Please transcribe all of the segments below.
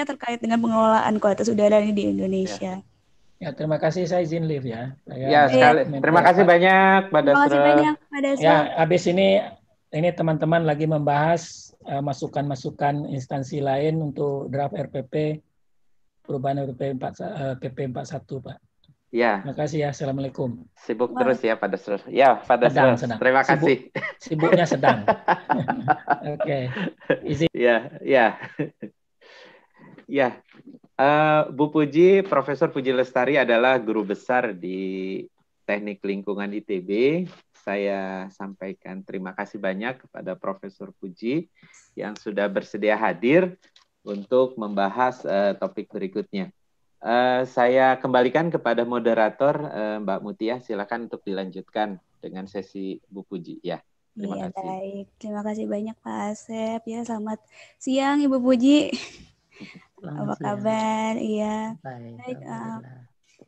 terkait dengan pengelolaan kualitas udara ini di Ya. Indonesia. Ya, terima kasih, saya izin live ya. Ya, Saya Iya, sekali. minta Terima kasih banyak, Pak terima kasih Dasrul. banyak Pak ya, Dasrul. habis ini teman-teman lagi membahas masukan-masukan instansi lain untuk draft RPP perubahan PP 41, Pak. Ya, Terima kasih ya. Assalamualaikum. sibuk terus Wah, ya, Pak Dasrul. Ya, Pak Dasrul. Sedang. Terima kasih. Sibuknya sedang. Oke. Izin. Ya, ya, ya. Bu Puji, Profesor Puji Lestari adalah guru besar di Teknik Lingkungan ITB. Saya sampaikan terima kasih banyak kepada Profesor Puji yang sudah bersedia hadir untuk membahas topik berikutnya. Saya kembalikan kepada moderator Mbak Mutia, silakan untuk dilanjutkan dengan sesi Bu Puji. Ya, terima iya kasih. baik. Terima kasih banyak Pak Asep. Ya, selamat siang Ibu Puji. Apa kabar? Iya. Baik.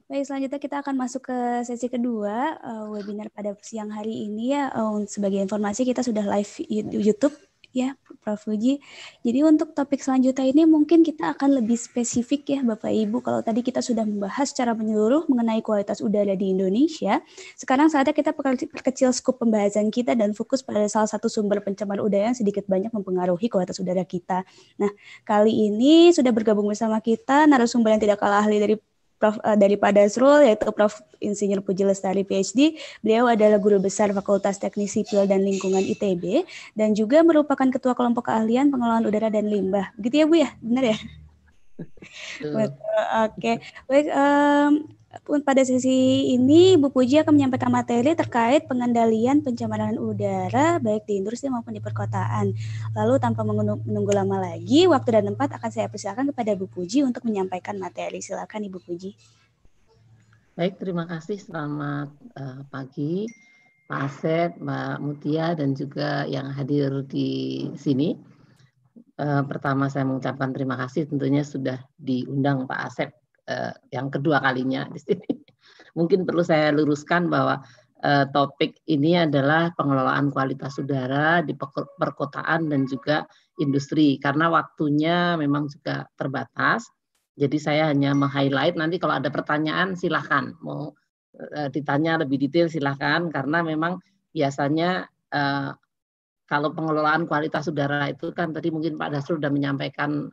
Baik, selanjutnya kita akan masuk ke sesi kedua webinar pada siang hari ini ya. Sebagai informasi kita sudah live YouTube ya, Prof. Puji. Jadi untuk topik selanjutnya ini mungkin kita akan lebih spesifik ya Bapak Ibu. Kalau tadi kita sudah membahas secara menyeluruh mengenai kualitas udara di Indonesia, sekarang saatnya kita perkecil skop pembahasan kita dan fokus pada salah satu sumber pencemaran udara yang sedikit banyak mempengaruhi kualitas udara kita. Nah, kali ini sudah bergabung bersama kita narasumber yang tidak kalah ahli dari Pak Dasrul, yaitu Prof. Insinyur Puji Lestari PhD. Beliau adalah guru besar Fakultas Teknik Sipil dan Lingkungan ITB dan juga merupakan ketua kelompok keahlian pengelolaan udara dan limbah. Begitu ya Bu ya? Benar ya? Betul. Oke. Baik, pada sesi ini Bu Puji akan menyampaikan materi terkait pengendalian pencemaran udara baik di industri maupun di perkotaan. Lalu tanpa menunggu lama lagi, waktu dan tempat akan saya persilakan kepada Bu Puji untuk menyampaikan materi. Silakan Ibu Puji. Baik, terima kasih. Selamat pagi Pak Asep, Mbak Mutia, dan juga yang hadir di sini. Pertama saya mengucapkan terima kasih tentunya sudah diundang Pak Asep yang kedua kalinya di sini. Mungkin perlu saya luruskan bahwa topik ini adalah pengelolaan kualitas udara di perkotaan dan juga industri, karena waktunya memang juga terbatas. Jadi saya hanya meng-highlight, nanti kalau ada pertanyaan silahkan, mau ditanya lebih detail silahkan, karena memang biasanya kalau pengelolaan kualitas udara itu kan tadi mungkin Pak Dasrul sudah menyampaikan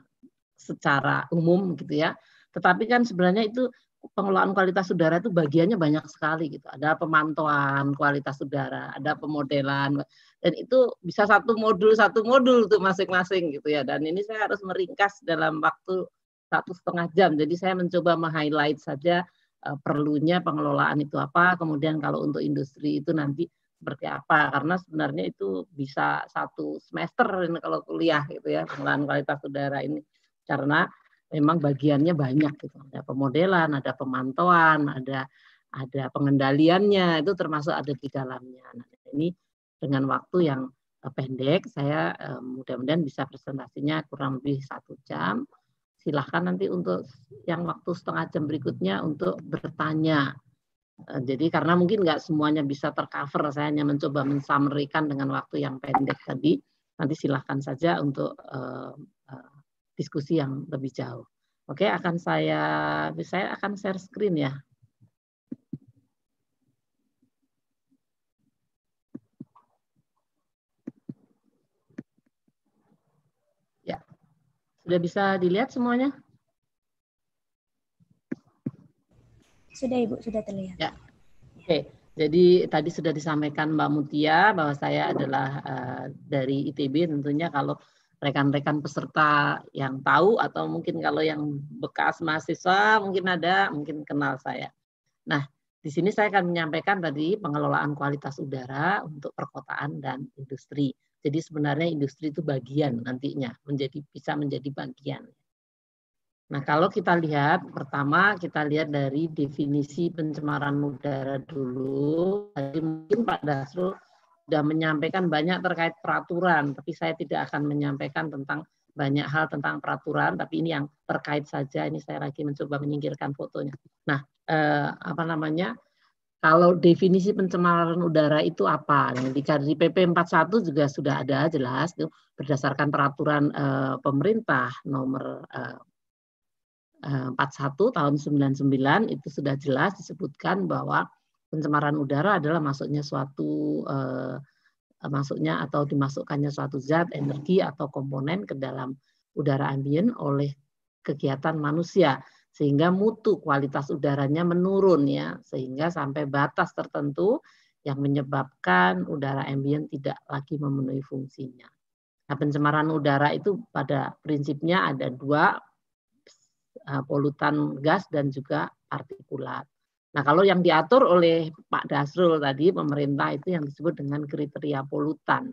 secara umum gitu ya. Tetapi kan sebenarnya itu pengelolaan kualitas udara itu bagiannya banyak sekali gitu. Ada pemantauan kualitas udara, ada pemodelan, dan itu bisa satu modul tuh masing-masing gitu ya. Dan ini saya harus meringkas dalam waktu 1,5 jam. Jadi saya mencoba meng-highlight saja perlunya pengelolaan itu apa. Kemudian kalau untuk industri itu nanti seperti apa, karena sebenarnya itu bisa 1 semester ini kalau kuliah gitu ya, pengelolaan kualitas udara ini, karena memang bagiannya banyak gitu, ada pemodelan, ada pemantauan, ada pengendaliannya, itu termasuk ada di dalamnya. Nah, ini dengan waktu yang pendek, saya mudah-mudahan bisa presentasinya kurang lebih 1 jam. Silahkan nanti untuk yang waktu 1/2 jam berikutnya untuk bertanya. Jadi karena mungkin nggak semuanya bisa tercover, saya hanya mencoba mensummary-kan dengan waktu yang pendek tadi. Nanti silahkan saja untuk diskusi yang lebih jauh. Oke, saya akan share screen ya. Ya, sudah bisa dilihat semuanya? Sudah Ibu, sudah terlihat. Ya. Oke, jadi tadi sudah disampaikan Mbak Mutia bahwa saya adalah dari ITB. Tentunya kalau rekan-rekan peserta yang tahu atau mungkin kalau yang bekas mahasiswa mungkin kenal saya. Nah, di sini saya akan menyampaikan tadi pengelolaan kualitas udara untuk perkotaan dan industri. Jadi sebenarnya industri itu bagian nantinya bisa menjadi bagian. Nah, kalau kita lihat, pertama kita lihat dari definisi pencemaran udara dulu. Tadi mungkin Pak Dasrul sudah menyampaikan banyak terkait peraturan, tapi saya tidak akan menyampaikan tentang banyak hal tentang peraturan, tapi ini yang terkait saja. Ini saya lagi mencoba menyingkirkan fotonya. Nah, kalau definisi pencemaran udara itu apa? Yang di PP 41 juga sudah ada jelas, berdasarkan peraturan pemerintah nomor 41 tahun 99 itu sudah jelas disebutkan bahwa pencemaran udara adalah masuknya atau dimasukkannya suatu zat, energi atau komponen ke dalam udara ambien oleh kegiatan manusia sehingga mutu kualitas udaranya menurun ya, sehingga sampai batas tertentu yang menyebabkan udara ambien tidak lagi memenuhi fungsinya. Nah, pencemaran udara itu pada prinsipnya ada dua, polutan gas dan juga partikulat. Nah, kalau yang diatur oleh Pak Dasrul tadi, pemerintah itu yang disebut dengan kriteria polutan.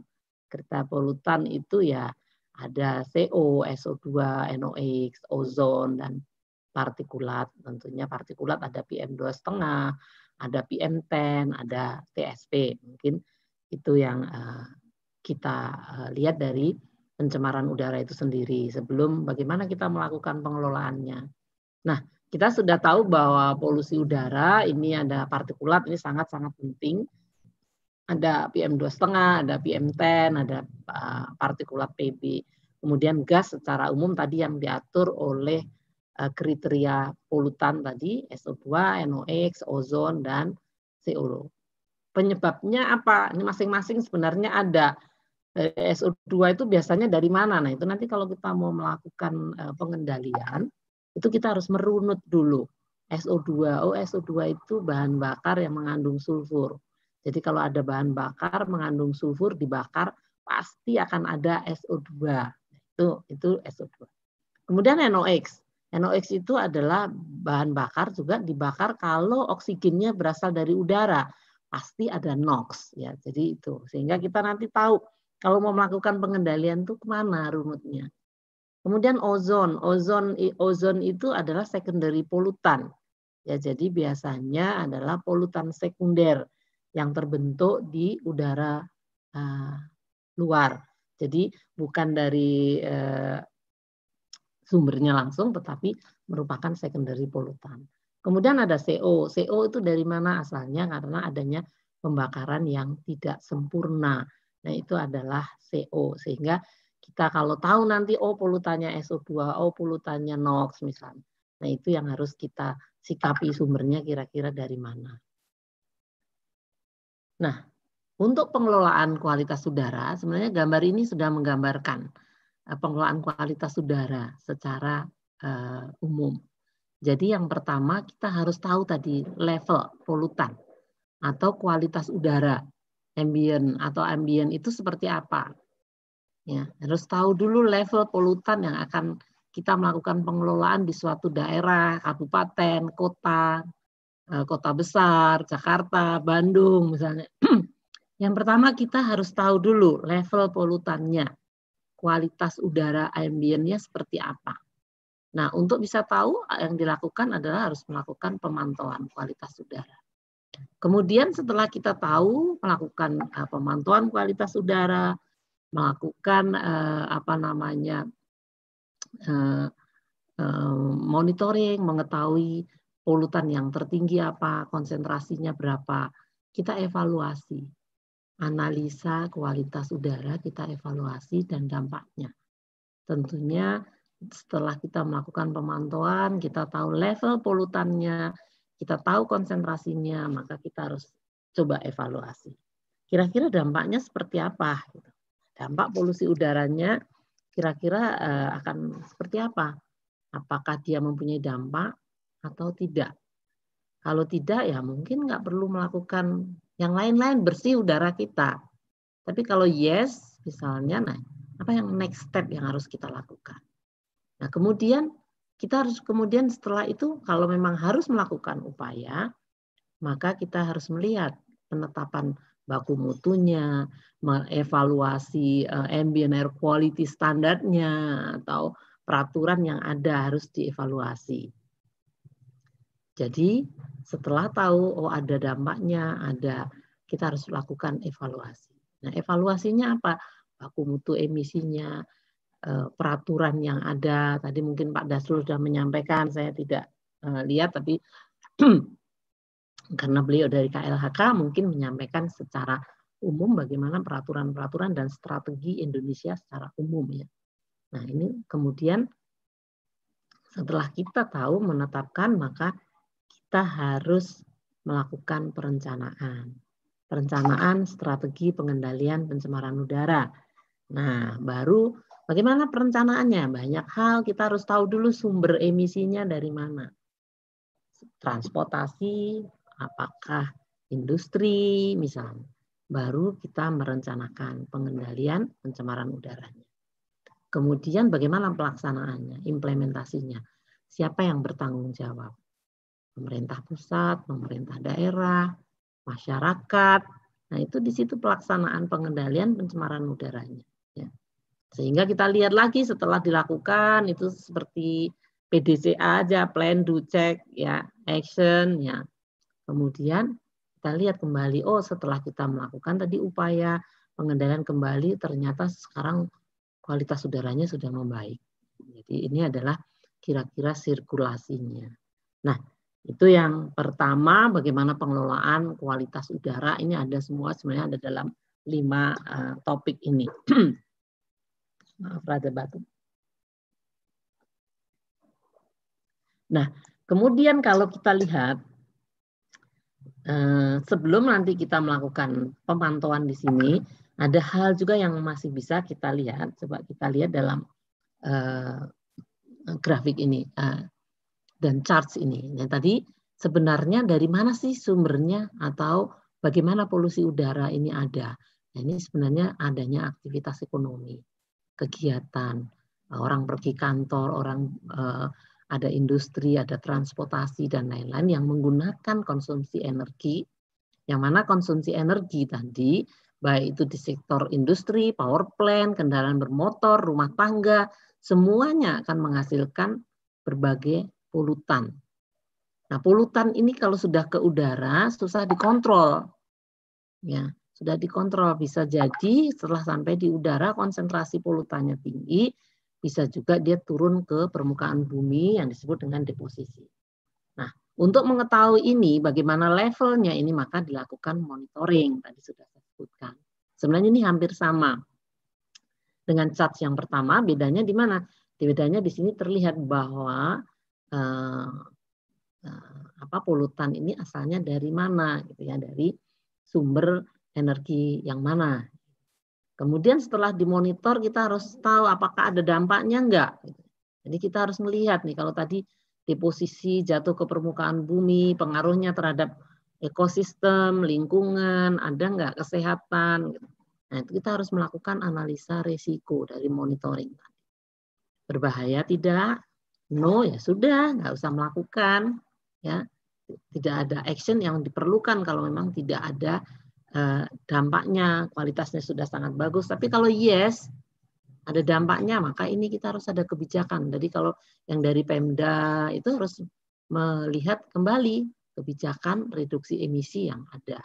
Kriteria polutan itu ya ada CO, SO2, NOx, ozon, dan partikulat. Tentunya partikulat ada PM2,5, ada PM10, ada TSP. Mungkin itu yang kita lihat dari pencemaran udara itu sendiri. Sebelum bagaimana kita melakukan pengelolaannya. Nah, kita sudah tahu bahwa polusi udara ini ada partikulat, ini sangat-sangat penting. Ada PM2,5, ada PM10, ada partikulat PB. Kemudian gas secara umum tadi yang diatur oleh kriteria polutan tadi, SO2, NOx, ozon, dan CO. Penyebabnya apa? Ini masing-masing sebenarnya ada. SO2 itu biasanya dari mana? Nah, itu nanti kalau kita mau melakukan pengendalian, itu kita harus merunut dulu. SO2, SO2 itu bahan bakar yang mengandung sulfur. Jadi kalau ada bahan bakar mengandung sulfur dibakar, pasti akan ada SO2. Itu SO2. Kemudian NOx. NOx itu adalah bahan bakar juga dibakar kalau oksigennya berasal dari udara. Pasti ada NOx. Ya, jadi itu. Sehingga kita nanti tahu kalau mau melakukan pengendalian itu kemana runutnya. Kemudian ozon itu adalah secondary polutan. Ya, jadi biasanya adalah polutan sekunder yang terbentuk di udara luar. Jadi bukan dari sumbernya langsung, tetapi merupakan secondary polutan. Kemudian ada CO. CO itu dari mana asalnya? Karena adanya pembakaran yang tidak sempurna. Nah, itu adalah CO. Sehingga kita kalau tahu nanti polutannya SO2, polutannya NOx misalnya. Nah, itu yang harus kita sikapi sumbernya kira-kira dari mana. Nah, untuk pengelolaan kualitas udara, sebenarnya gambar ini sudah menggambarkan pengelolaan kualitas udara secara umum. Jadi yang pertama kita harus tahu tadi level polutan atau kualitas udara ambien itu seperti apa. Ya, harus tahu dulu level polutan yang akan kita melakukan pengelolaan di suatu daerah, kabupaten, kota besar, Jakarta, Bandung misalnya. Yang pertama kita harus tahu dulu level polutannya, kualitas udara ambiennya seperti apa. Nah, untuk bisa tahu yang dilakukan adalah harus melakukan pemantauan kualitas udara. Kemudian setelah kita tahu melakukan pemantauan kualitas udara, melakukan monitoring, mengetahui polutan yang tertinggi apa, konsentrasinya berapa, kita evaluasi. Analisa kualitas udara kita evaluasi dan dampaknya. Tentunya setelah kita melakukan pemantauan, kita tahu level polutannya, kita tahu konsentrasinya, maka kita harus coba evaluasi. Kira-kira dampaknya seperti apa? Dampak polusi udaranya kira-kira akan seperti apa? Apakah dia mempunyai dampak atau tidak? Kalau tidak, ya mungkin nggak perlu melakukan yang lain-lain, bersih udara kita. Tapi kalau yes, misalnya, nah, apa yang next step yang harus kita lakukan? Nah, kemudian kita harus setelah itu, kalau memang harus melakukan upaya, maka kita harus melihat penetapan baku mutunya, mengevaluasi ambient air quality standarnya, atau peraturan yang ada harus dievaluasi. Jadi setelah tahu ada dampaknya, kita harus lakukan evaluasi. Nah, evaluasinya apa? Baku mutu emisinya, peraturan yang ada. Tadi mungkin Pak Dasrul sudah menyampaikan, saya tidak lihat, tapi karena beliau dari KLHK mungkin menyampaikan secara umum bagaimana peraturan-peraturan dan strategi Indonesia secara umum ya. Nah, ini kemudian Setelah kita tahu menetapkan, maka kita harus melakukan perencanaan. Perencanaan strategi pengendalian pencemaran udara. Nah, baru bagaimana perencanaannya? Banyak hal kita harus tahu dulu sumber emisinya dari mana. Transportasi, apakah industri misalnya. Baru kita merencanakan pengendalian pencemaran udaranya. Kemudian bagaimana pelaksanaannya, implementasinya. Siapa yang bertanggung jawab? Pemerintah pusat, pemerintah daerah, masyarakat. Nah, itu di situ pelaksanaan pengendalian pencemaran udaranya. Ya. Sehingga kita lihat lagi setelah dilakukan itu seperti PDCA aja, plan, do, check, ya, action, ya. Kemudian kita lihat kembali, oh setelah kita melakukan tadi upaya pengendalian kembali, ternyata sekarang kualitas udaranya sudah membaik. Jadi ini adalah kira-kira sirkulasinya. Nah, itu yang pertama, bagaimana pengelolaan kualitas udara. Ini ada semua, sebenarnya ada dalam 5 topik ini. Maaf, Raja Batu. Nah, kemudian kalau kita lihat, sebelum nanti kita melakukan pemantauan di sini, ada hal juga yang masih bisa kita lihat. Coba kita lihat dalam grafik ini dan charts ini. Nah, tadi sebenarnya dari mana sih sumbernya atau bagaimana polusi udara ini ada? Nah, ini sebenarnya adanya aktivitas ekonomi, kegiatan, orang pergi kantor, orang ada industri, ada transportasi dan lain-lain yang menggunakan konsumsi energi. Yang mana konsumsi energi tadi baik itu di sektor industri, power plant, kendaraan bermotor, rumah tangga, semuanya akan menghasilkan berbagai polutan. Nah, polutan ini kalau sudah ke udara susah dikontrol. Ya, sudah dikontrol, bisa jadi setelah sampai di udara konsentrasi polutannya tinggi, bisa juga dia turun ke permukaan bumi yang disebut dengan deposisi. Nah, untuk mengetahui ini bagaimana levelnya ini maka dilakukan monitoring, tadi sudah saya sebutkan. Sebenarnya ini hampir sama dengan charts yang pertama, bedanya di mana? Bedanya di sini terlihat bahwa polutan ini asalnya dari mana, gitu ya, dari sumber energi yang mana. Kemudian setelah dimonitor kita harus tahu apakah ada dampaknya enggak. Jadi kita harus melihat nih kalau tadi deposisi jatuh ke permukaan bumi, pengaruhnya terhadap ekosistem, lingkungan, ada enggak kesehatan. Nah, itu kita harus melakukan analisa risiko dari monitoring. Berbahaya tidak? No, ya sudah, nggak usah melakukan. Ya, tidak ada action yang diperlukan kalau memang tidak ada dampaknya, kualitasnya sudah sangat bagus. Tapi kalau yes, ada dampaknya, maka ini kita harus ada kebijakan. Jadi kalau yang dari Pemda itu harus melihat kembali kebijakan reduksi emisi yang ada.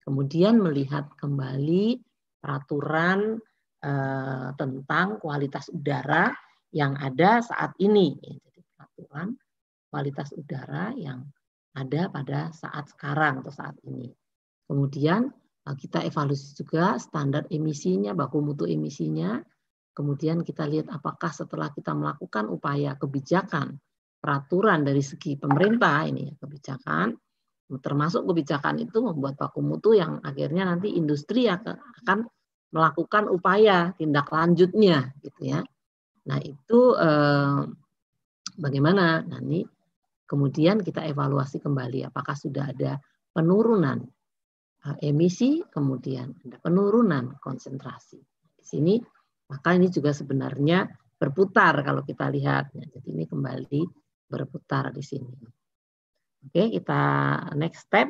Kemudian melihat kembali peraturan tentang kualitas udara yang ada saat ini. Jadi peraturan kualitas udara yang ada pada saat sekarang atau saat ini. Kemudian kita evaluasi juga standar emisinya, baku mutu emisinya. Kemudian kita lihat apakah setelah kita melakukan upaya kebijakan, peraturan dari segi pemerintah ini kebijakan, termasuk kebijakan itu membuat baku mutu yang akhirnya nanti industri akan melakukan upaya tindak lanjutnya, gitu ya. Nah itu bagaimana? Nah ini kemudian kita evaluasi kembali apakah sudah ada penurunan emisi, kemudian ada penurunan konsentrasi. Di sini maka ini juga sebenarnya berputar kalau kita lihat. Jadi ini kembali berputar di sini. Oke, kita next step.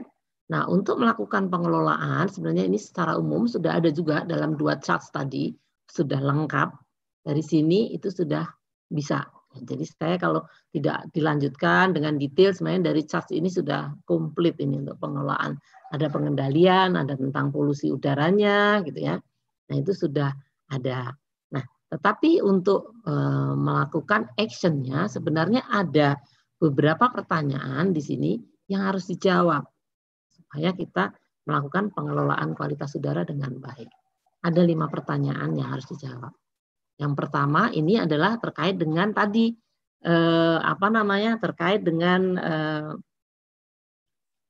Nah, untuk melakukan pengelolaan sebenarnya ini secara umum sudah ada juga dalam 2 charts tadi, sudah lengkap. Dari sini itu sudah bisa. Jadi saya kalau tidak dilanjutkan dengan detail sebenarnya dari charts ini sudah komplit ini untuk pengelolaan. Ada pengendalian, ada tentang polusi udaranya gitu ya. Nah, itu sudah ada. Nah, tetapi untuk melakukan actionnya sebenarnya ada beberapa pertanyaan di sini yang harus dijawab supaya kita melakukan pengelolaan kualitas udara dengan baik. Ada 5 pertanyaan yang harus dijawab. Yang pertama ini adalah terkait dengan tadi terkait dengan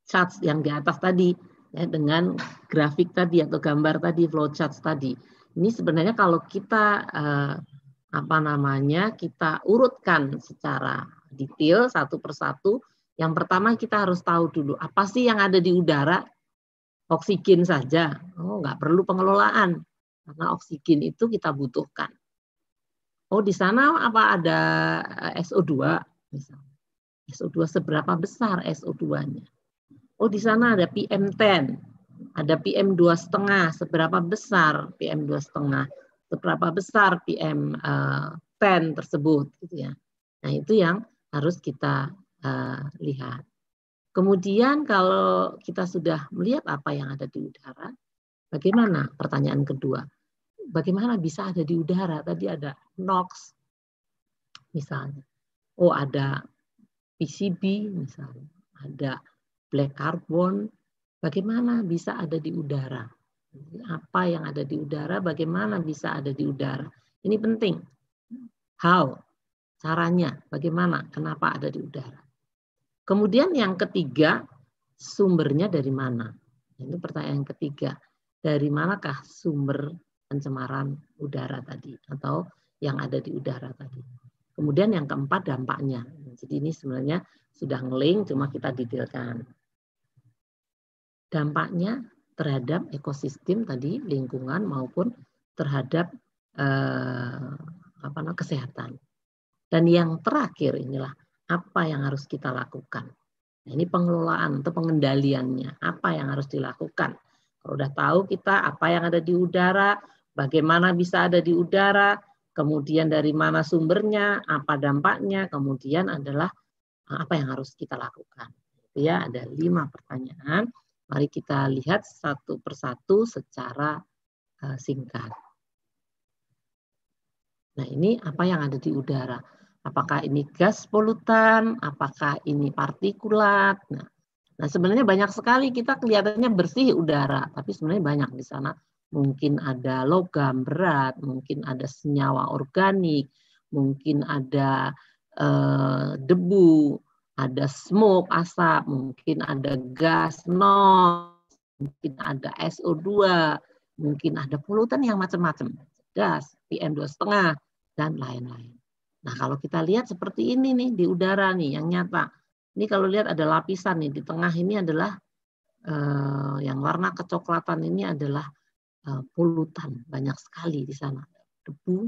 charts yang di atas tadi, ya, dengan grafik tadi atau gambar tadi, flow charts tadi. Ini sebenarnya kalau kita kita urutkan secara detail satu persatu. Yang pertama kita harus tahu dulu apa sih yang ada di udara. Oksigen saja, nggak perlu pengelolaan karena oksigen itu kita butuhkan. Oh, di sana apa ada SO2 misalnya. SO2 seberapa besar SO2-nya? Oh, di sana ada PM10, ada PM2,5, seberapa besar PM2,5, seberapa besar PM10 tersebut, gitu ya. Nah, itu yang harus kita lihat. Kemudian kalau kita sudah melihat apa yang ada di udara, bagaimana? Pertanyaan kedua, bagaimana bisa ada di udara? Tadi ada NOx, misalnya. Oh, ada PCB, misalnya. Ada black carbon. Bagaimana bisa ada di udara? Apa yang ada di udara, bagaimana bisa ada di udara? Ini penting. How? Caranya, bagaimana? Kenapa ada di udara? Kemudian yang ketiga, sumbernya dari mana? Ini pertanyaan yang ketiga. Dari manakah sumber pencemaran udara tadi atau yang ada di udara tadi? Kemudian yang keempat, dampaknya. Jadi ini sebenarnya sudah nge-link, cuma kita detailkan. Dampaknya terhadap ekosistem tadi, lingkungan maupun terhadap kesehatan. Dan yang terakhir inilah apa yang harus kita lakukan. Nah, ini pengelolaan atau pengendaliannya, apa yang harus dilakukan. Kalau udah tahu kita apa yang ada di udara, bagaimana bisa ada di udara, kemudian dari mana sumbernya, apa dampaknya, kemudian adalah apa yang harus kita lakukan. Ya, ada 5 pertanyaan. Mari kita lihat satu persatu secara singkat. Nah, ini apa yang ada di udara. Apakah ini gas polutan, apakah ini partikulat. Nah, sebenarnya banyak sekali, kita kelihatannya bersih udara, tapi sebenarnya banyak di sana. Mungkin ada logam berat, mungkin ada senyawa organik, mungkin ada debu, ada smoke, asap, mungkin ada gas NOx, mungkin ada SO2, mungkin ada polutan yang macam-macam, gas, PM2,5, dan lain-lain. Nah, kalau kita lihat seperti ini nih di udara nih yang nyata. Ini kalau lihat ada lapisan nih di tengah ini adalah yang warna kecoklatan ini adalah polutan, banyak sekali di sana. Debu,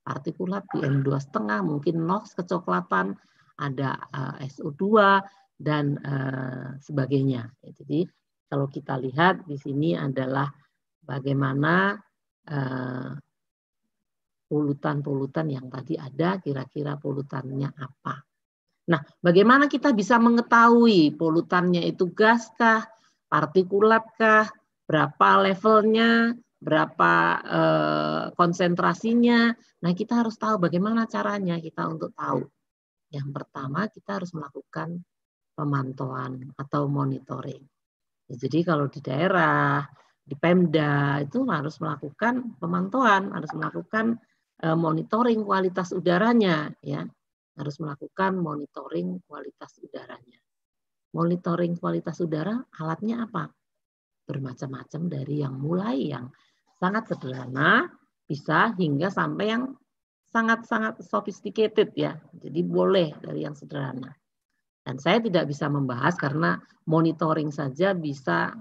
partikulat, PM2,5, mungkin NOx kecoklatan, ada SO2 dan sebagainya. Jadi kalau kita lihat di sini adalah bagaimana polutan-polutan yang tadi ada, kira-kira polutannya apa. Nah, bagaimana kita bisa mengetahui polutannya itu gas kah, partikulat kah, berapa levelnya, berapa konsentrasinya. Nah, kita harus tahu bagaimana caranya kita untuk tahu. Yang pertama, kita harus melakukan pemantauan atau monitoring. Jadi kalau di daerah, di Pemda itu harus melakukan pemantauan, harus melakukan monitoring kualitas udaranya, ya, harus melakukan monitoring kualitas udaranya. Monitoring kualitas udara alatnya apa? Bermacam-macam, dari yang mulai yang sangat sederhana bisa hingga sampai yang sangat-sangat sophisticated, ya. Jadi boleh dari yang sederhana. Dan saya tidak bisa membahas karena monitoring saja bisa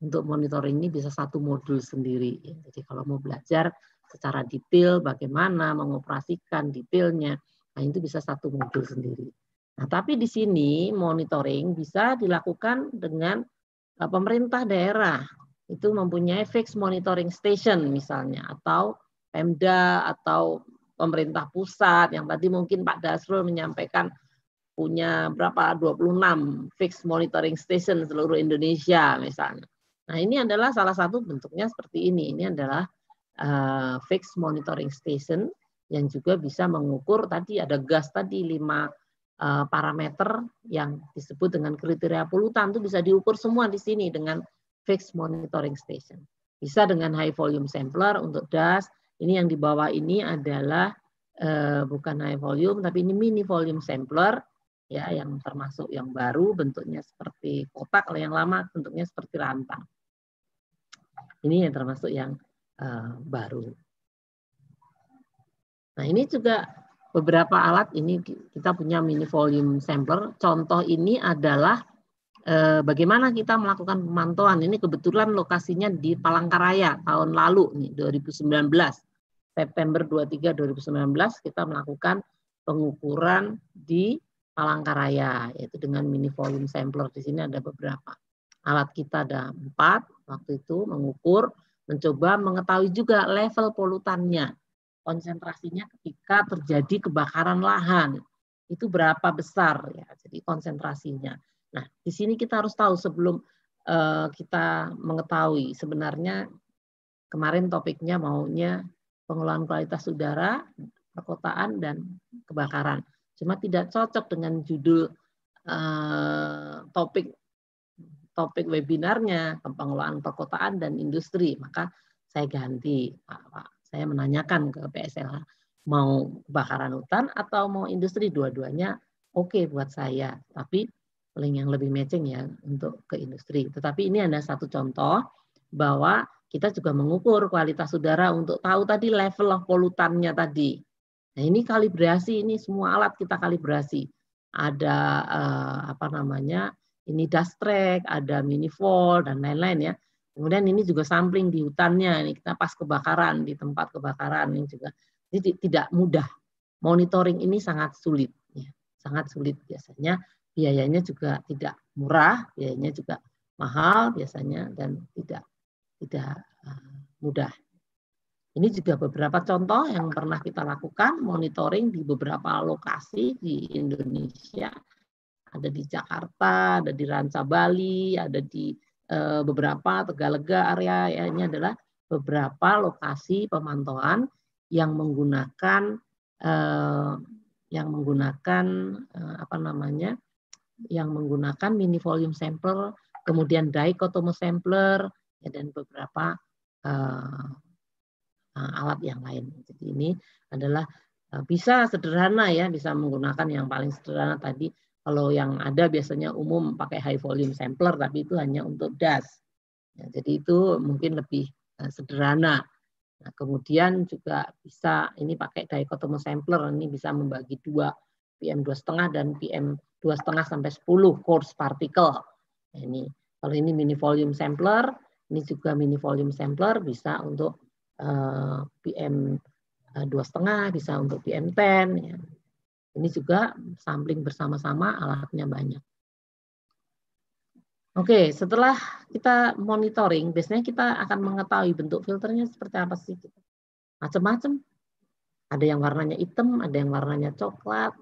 untuk monitoring ini bisa satu modul sendiri. Jadi kalau mau belajar secara detail bagaimana mengoperasikan detailnya, nah itu bisa satu modul sendiri. Nah, tapi di sini monitoring bisa dilakukan dengan pemerintah daerah. Itu mempunyai fixed monitoring station misalnya, atau Pemda atau pemerintah pusat yang tadi mungkin Pak Dasrul menyampaikan punya berapa 26 fixed monitoring station seluruh Indonesia misalnya. Nah, ini adalah salah satu bentuknya seperti ini. Ini adalah fixed monitoring station yang juga bisa mengukur, tadi ada gas tadi 5 parameter yang disebut dengan kriteria polutan, itu bisa diukur semua di sini dengan fixed monitoring station. Bisa dengan high volume sampler untuk das. Ini yang di bawah ini adalah bukan high volume, tapi ini mini volume sampler, ya, yang termasuk yang baru, bentuknya seperti kotak. Kalau yang lama bentuknya seperti rantang. Ini yang termasuk yang baru. Nah, ini juga beberapa alat. Ini kita punya mini volume sampler. Contoh ini adalah bagaimana kita melakukan pemantauan. Ini kebetulan lokasinya di Palangkaraya tahun lalu, nih 2019. September 23 2019 kita melakukan pengukuran di Palangkaraya, yaitu dengan mini volume sampler. Di sini ada beberapa. Alat kita ada 4 waktu itu, mengukur, mencoba mengetahui juga level polutannya, konsentrasinya ketika terjadi kebakaran lahan. Itu berapa besar ya, jadi konsentrasinya. Nah, di sini kita harus tahu sebelum kita mengetahui sebenarnya kemarin topiknya maunya pengelolaan kualitas udara, perkotaan, dan kebakaran. Cuma tidak cocok dengan judul topik webinarnya, pengelolaan perkotaan dan industri. Maka saya ganti, Pak. Saya menanyakan ke PSLH, mau kebakaran hutan atau mau industri, dua-duanya oke buat saya. Tapi yang lebih matching ya untuk ke industri. Tetapi ini ada satu contoh bahwa kita juga mengukur kualitas udara untuk tahu tadi level of polutannya tadi. Nah, ini kalibrasi, ini semua alat kita kalibrasi. Ada ini dust track, ada minivol dan lain-lain ya. Kemudian ini juga sampling di hutannya. Ini kita pas kebakaran, di tempat kebakaran ini juga. Jadi tidak mudah. Monitoring ini sangat sulit ya. Sangat sulit biasanya. Biayanya juga tidak murah, biayanya juga mahal biasanya dan tidak mudah. Ini juga beberapa contoh yang pernah kita lakukan monitoring di beberapa lokasi di Indonesia. Ada di Jakarta, ada di Ranca Bali, ada di beberapa Tegalega area. Ya, ini adalah beberapa lokasi pemantauan yang menggunakan mini volume sampler, kemudian dichotomous sampler, ya, dan beberapa alat yang lain. Jadi ini adalah bisa sederhana ya, bisa menggunakan yang paling sederhana tadi. Kalau yang ada biasanya umum pakai high volume sampler, tapi itu hanya untuk dust. Ya, jadi itu mungkin lebih sederhana. Nah, kemudian juga bisa ini pakai dichotomous sampler, ini bisa membagi 2, PM2,5 dan PM2,5 sampai 10 coarse particle. Nah, ini kalau ini mini volume sampler, ini juga mini volume sampler bisa untuk PM2,5, bisa untuk PM10. Ya. Ini juga sampling bersama-sama, alatnya banyak. Oke, setelah kita monitoring, biasanya kita akan mengetahui bentuk filternya seperti apa sih. Macam-macam. Ada yang warnanya hitam, ada yang warnanya coklat,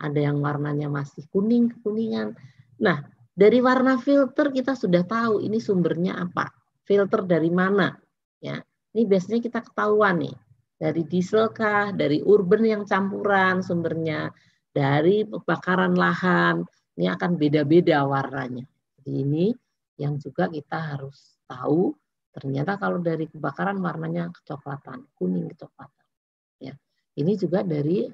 ada yang warnanya masih kuning-kekuningan. Nah, dari warna filter kita sudah tahu ini sumbernya apa. Filter dari mana. Ya, ini biasanya kita ketahuan nih. Dari diesel kah, dari urban yang campuran sumbernya, dari kebakaran lahan, ini akan beda-beda warnanya. Jadi ini yang juga kita harus tahu, ternyata kalau dari kebakaran warnanya kecoklatan, kuning kecoklatan. Ya. Ini juga dari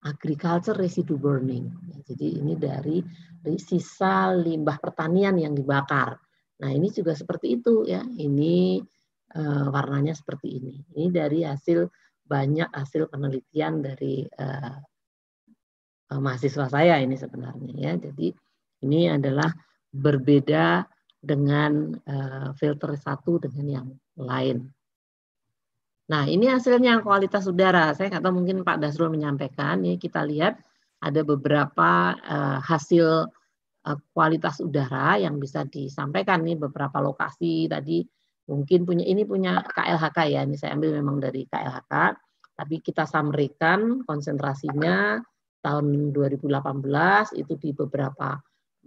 agriculture residue burning. Jadi ini dari sisa limbah pertanian yang dibakar. Nah, ini juga seperti itu ya. Ini warnanya seperti ini. Ini dari banyak hasil penelitian dari mahasiswa saya ini sebenarnya ya. Jadi ini adalah berbeda dengan filter satu dengan yang lain. Nah, ini hasilnya kualitas udara. Saya nggak tahu mungkin Pak Dasrul menyampaikan. Ini kita lihat ada beberapa hasil kualitas udara yang bisa disampaikan nih, beberapa lokasi tadi. Mungkin punya KLHK ya, ini saya ambil memang dari KLHK, tapi kita summary-kan konsentrasinya tahun 2018 itu di beberapa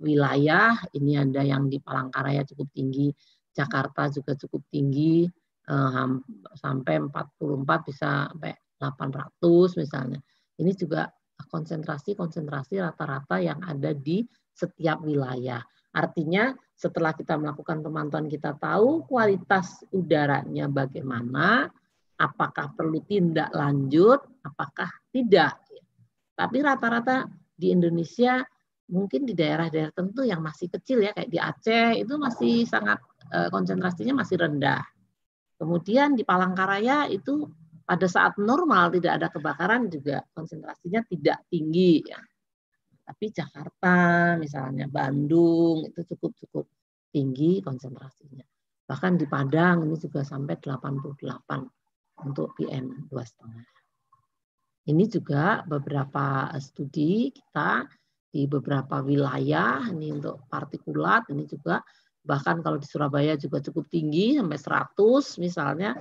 wilayah. Ini ada yang di Palangkaraya cukup tinggi, Jakarta juga cukup tinggi, sampai 44 bisa sampai 800 misalnya. Ini juga konsentrasi rata-rata yang ada di setiap wilayah. Artinya setelah kita melakukan pemantauan kita tahu kualitas udaranya bagaimana, apakah perlu tindak lanjut, apakah tidak. Tapi rata-rata di Indonesia mungkin di daerah-daerah tertentu yang masih kecil ya, kayak di Aceh itu masih sangat konsentrasinya masih rendah. Kemudian di Palangkaraya itu pada saat normal tidak ada kebakaran juga konsentrasinya tidak tinggi ya. Tapi Jakarta misalnya, Bandung itu cukup tinggi konsentrasinya. Bahkan di Padang ini juga sampai 88 untuk PM2,5. Ini juga beberapa studi kita di beberapa wilayah ini untuk partikulat ini juga, bahkan kalau di Surabaya juga cukup tinggi sampai 100 misalnya.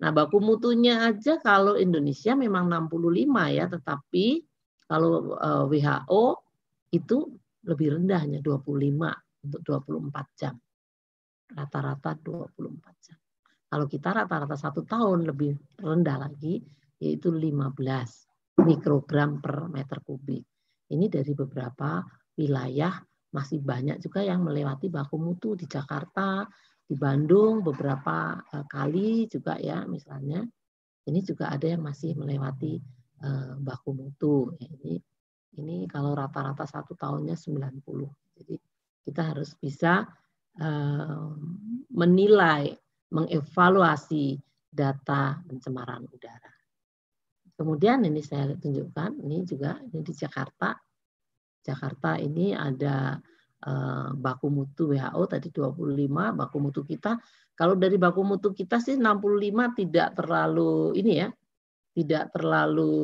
Nah, baku mutunya aja kalau Indonesia memang 65 ya, tetapi kalau WHO itu lebih rendahnya 25 untuk 24 jam. Rata-rata 24 jam. Kalau kita rata-rata 1 tahun lebih rendah lagi, yaitu 15 mikrogram per meter kubik. Ini dari beberapa wilayah masih banyak juga yang melewati baku mutu di Jakarta, di Bandung beberapa kali juga ya misalnya. Ini juga ada yang masih melewati baku mutu. Ini kalau rata-rata 1 tahunnya 90. Jadi kita harus bisa menilai, mengevaluasi data pencemaran udara. Kemudian ini saya tunjukkan, ini juga ini di Jakarta. Jakarta ini ada baku mutu WHO tadi 25, baku mutu kita. Kalau dari baku mutu kita sih 65 tidak terlalu ini ya, tidak terlalu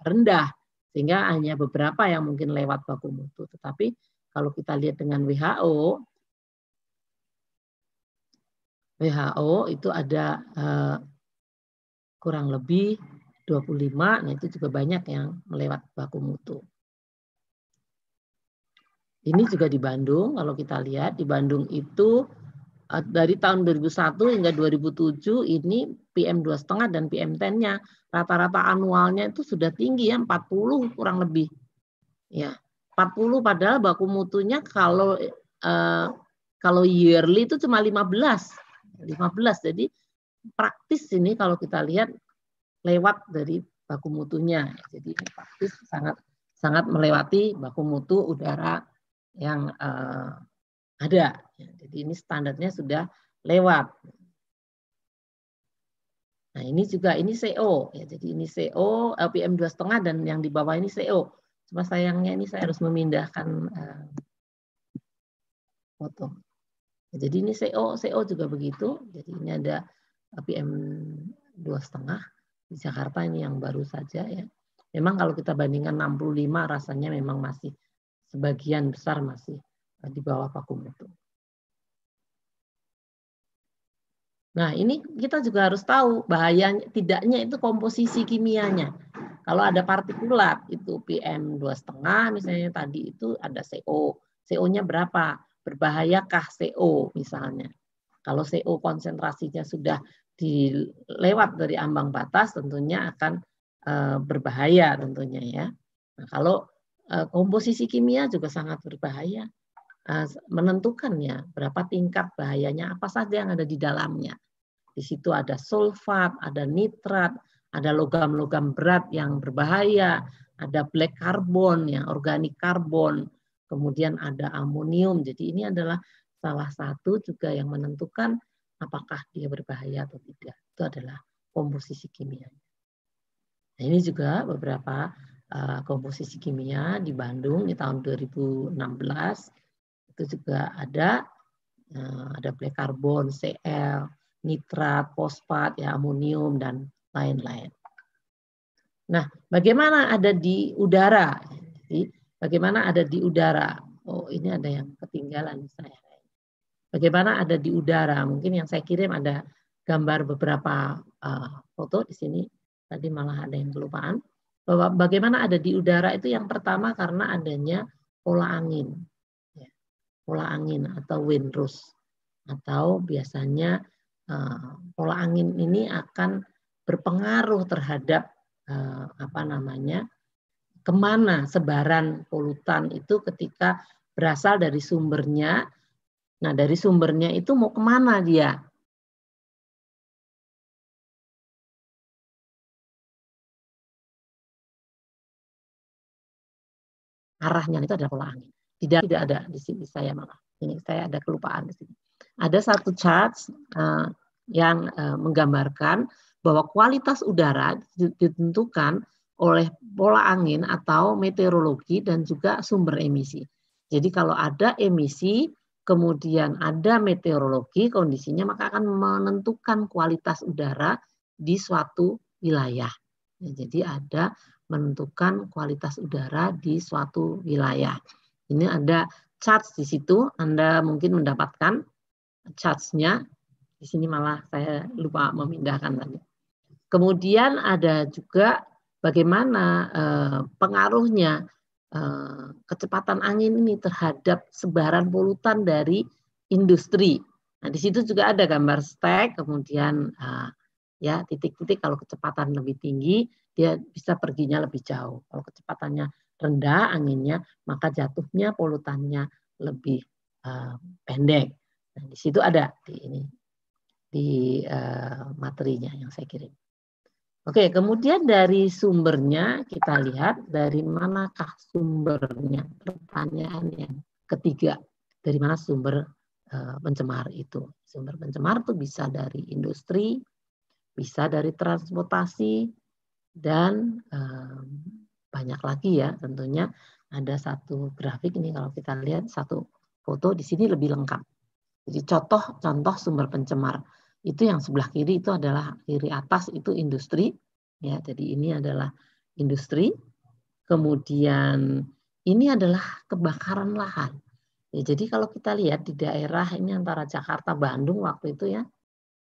rendah, sehingga hanya beberapa yang mungkin lewat baku mutu. Tetapi kalau kita lihat dengan WHO itu ada kurang lebih 25, nah itu juga banyak yang melewat baku mutu. Ini juga di Bandung, kalau kita lihat di Bandung itu dari tahun 2001 hingga 2007 ini PM2,5 dan PM10-nya rata-rata anualnya itu sudah tinggi ya, 40 kurang lebih. Ya, 40 padahal baku mutunya kalau yearly itu cuma 15. Jadi praktis ini kalau kita lihat lewat dari baku mutunya. Jadi ini praktis sangat melewati baku mutu udara yang ada. Jadi ini standarnya sudah lewat. Nah ini juga ini CO. Ya, jadi ini CO, PM2,5 dan yang di bawah ini CO. Cuma sayangnya ini saya harus memindahkan foto. Ya, jadi ini CO juga begitu. Jadi ini ada PM2,5 di Jakarta ini yang baru saja ya. Memang kalau kita bandingkan 65 rasanya memang masih sebagian besar masih di bawah baku mutu. Nah, ini kita juga harus tahu bahayanya tidaknya itu komposisi kimianya. Kalau ada partikulat itu PM2,5 misalnya tadi itu ada CO. CO-nya berapa? Berbahayakah CO misalnya? Kalau CO konsentrasinya sudah dilewat dari ambang batas tentunya akan berbahaya tentunya ya. Nah, kalau komposisi kimia juga sangat berbahaya. Menentukannya berapa tingkat bahayanya, apa saja yang ada di dalamnya. Di situ ada sulfat, ada nitrat, ada logam-logam berat yang berbahaya, ada black carbon, yang organik karbon, kemudian ada amonium. Jadi ini adalah salah satu juga yang menentukan apakah dia berbahaya atau tidak. Itu adalah komposisi kimia. Nah, ini juga beberapa komposisi kimia di Bandung di tahun 2016. Itu juga ada black carbon, Cl, nitrat, fosfat, ya, amonium, dan lain-lain. Nah, bagaimana ada di udara? Jadi, bagaimana ada di udara? Oh, ini ada yang ketinggalan saya. Bagaimana ada di udara? Mungkin yang saya kirim ada gambar beberapa foto di sini. Tadi malah ada yang kelupaan. Bahwa bagaimana ada di udara itu yang pertama karena adanya pola angin. Pola angin atau wind rush. Atau biasanya pola angin ini akan berpengaruh terhadap kemana sebaran polutan itu ketika berasal dari sumbernya. Nah, dari sumbernya itu mau kemana dia? arahnya itu adalah pola angin. Tidak ada di sini saya malah. Ini saya ada kelupaan di sini. Ada satu chart yang menggambarkan bahwa kualitas udara ditentukan oleh pola angin atau meteorologi dan juga sumber emisi. Jadi kalau ada emisi, kemudian ada meteorologi, kondisinya maka akan menentukan kualitas udara di suatu wilayah. Jadi ada menentukan kualitas udara di suatu wilayah. Ini ada charts di situ, Anda mungkin mendapatkan charts-nya. Di sini malah saya lupa memindahkan tadi. Kemudian ada juga bagaimana pengaruhnya kecepatan angin ini terhadap sebaran polutan dari industri. Nah, di situ juga ada gambar stack, kemudian ya titik-titik kalau kecepatan lebih tinggi dia bisa perginya lebih jauh. Kalau kecepatannya rendah anginnya, maka jatuhnya polutannya lebih pendek. Nah, di situ ada di materinya yang saya kirim. Oke, kemudian dari sumbernya kita lihat dari manakah sumbernya. Pertanyaan yang ketiga, dari mana sumber pencemar itu? Sumber pencemar itu bisa dari industri, bisa dari transportasi, dan banyak lagi ya tentunya. Ada satu grafik ini kalau kita lihat satu foto di sini lebih lengkap. Jadi contoh sumber pencemar itu yang sebelah kiri itu adalah kiri atas itu industri ya. Jadi ini adalah industri. Kemudian ini adalah kebakaran lahan. Ya, jadi kalau kita lihat di daerah ini antara Jakarta Bandung waktu itu ya,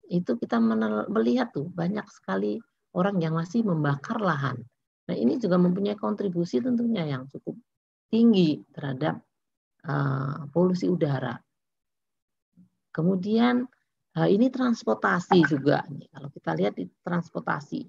itu kita melihat tuh banyak sekali orang yang masih membakar lahan. Nah, ini juga mempunyai kontribusi tentunya yang cukup tinggi terhadap polusi udara. Kemudian ini transportasi juga. Kalau kita lihat di transportasi,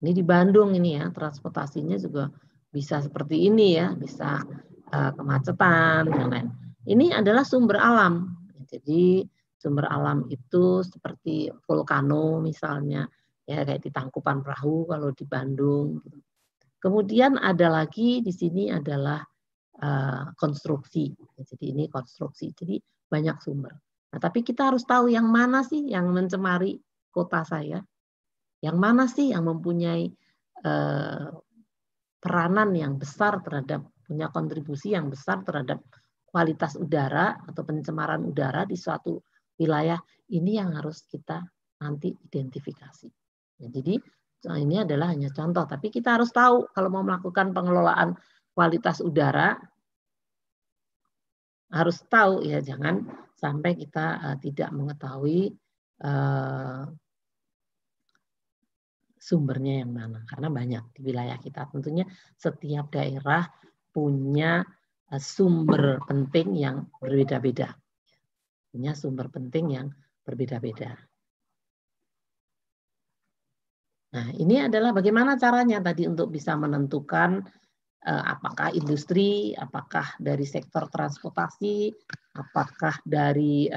ini di Bandung ini ya, transportasinya juga bisa seperti ini ya, bisa kemacetan dan lain. Ini adalah sumber alam. Jadi sumber alam itu seperti vulkano misalnya, ya kayak di Tangkuban Perahu kalau di Bandung. Kemudian ada lagi di sini adalah konstruksi. Jadi ini konstruksi. Jadi banyak sumber. Nah, tapi kita harus tahu yang mana sih yang mencemari kota saya, yang mana sih yang mempunyai peranan yang besar terhadap, punya kontribusi yang besar terhadap kualitas udara atau pencemaran udara di suatu wilayah. Ini yang harus kita nanti identifikasi. Ya, jadi ini adalah hanya contoh, tapi kita harus tahu kalau mau melakukan pengelolaan kualitas udara, harus tahu ya, jangan sampai kita tidak mengetahui sumbernya yang mana, karena banyak di wilayah kita. Tentunya setiap daerah punya sumber penting yang berbeda-beda, punya sumber penting yang berbeda-beda. Nah, ini adalah bagaimana caranya tadi untuk bisa menentukan apakah industri, apakah dari sektor transportasi, apakah dari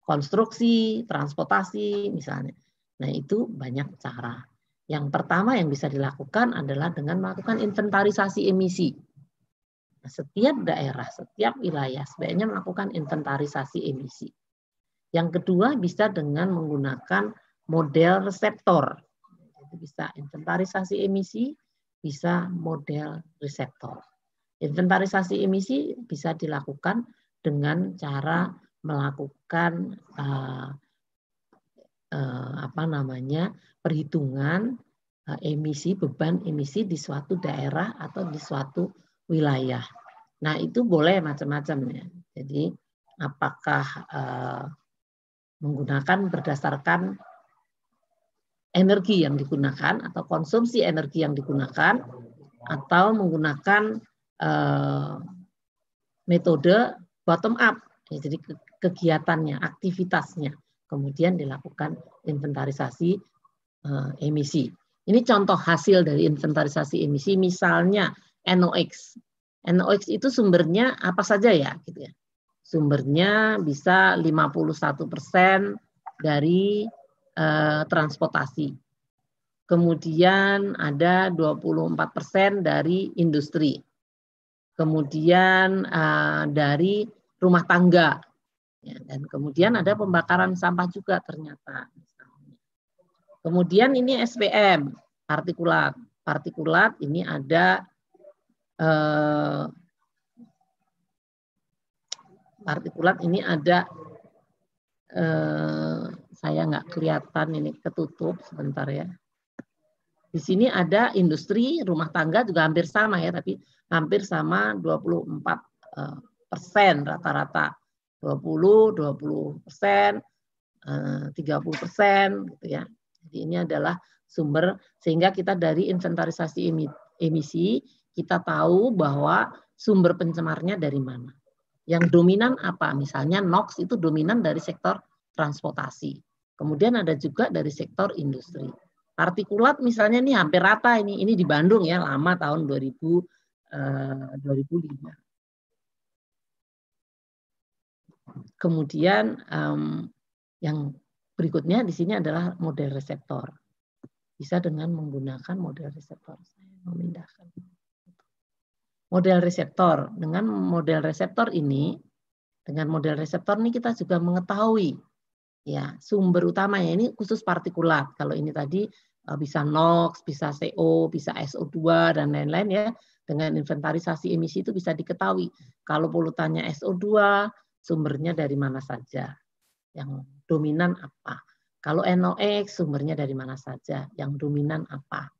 konstruksi, transportasi misalnya. Nah, itu banyak cara. Yang pertama yang bisa dilakukan adalah dengan melakukan inventarisasi emisi. Nah, setiap daerah, setiap wilayah sebaiknya melakukan inventarisasi emisi. Yang kedua bisa dengan menggunakan model reseptor. Jadi bisa inventarisasi emisi, bisa model reseptor. Inventarisasi emisi bisa dilakukan dengan cara melakukan perhitungan emisi, beban emisi di suatu daerah atau di suatu wilayah. Nah, itu boleh macam-macam ya. Jadi apakah menggunakan berdasarkan energi yang digunakan atau konsumsi energi yang digunakan, atau menggunakan metode bottom up, ya, jadi kegiatannya, aktivitasnya, kemudian dilakukan inventarisasi emisi. Ini contoh hasil dari inventarisasi emisi, misalnya NOx. NOx itu sumbernya apa saja ya, gitu ya. Sumbernya bisa 51% dari transportasi. Kemudian ada 24% dari industri. Kemudian dari rumah tangga. Ya, dan kemudian ada pembakaran sampah juga ternyata. Kemudian ini SPM, partikulat. Partikulat ini ada saya nggak kelihatan, ini ketutup sebentar ya. Di sini ada industri, rumah tangga juga hampir sama ya, tapi hampir sama 24% rata-rata. 20%, 30% gitu ya. Jadi ini adalah sumber, sehingga kita dari inventarisasi emisi kita tahu bahwa sumber pencemarnya dari mana. Yang dominan apa? Misalnya NOx itu dominan dari sektor transportasi. Kemudian ada juga dari sektor industri. Partikulat misalnya ini hampir rata ini di Bandung ya, lama tahun 2005. Kemudian yang berikutnya di sini adalah model reseptor. Bisa dengan menggunakan model reseptor. Saya memindahkan. Model reseptor. Dengan model reseptor ini kita juga mengetahui ya sumber utamanya, ini khusus partikulat. Kalau ini tadi bisa NOx, bisa CO, bisa SO2 dan lain-lain ya. Dengan inventarisasi emisi itu bisa diketahui. Kalau polutannya SO2, sumbernya dari mana saja. Yang dominan apa. Kalau NOx, sumbernya dari mana saja. Yang dominan apa.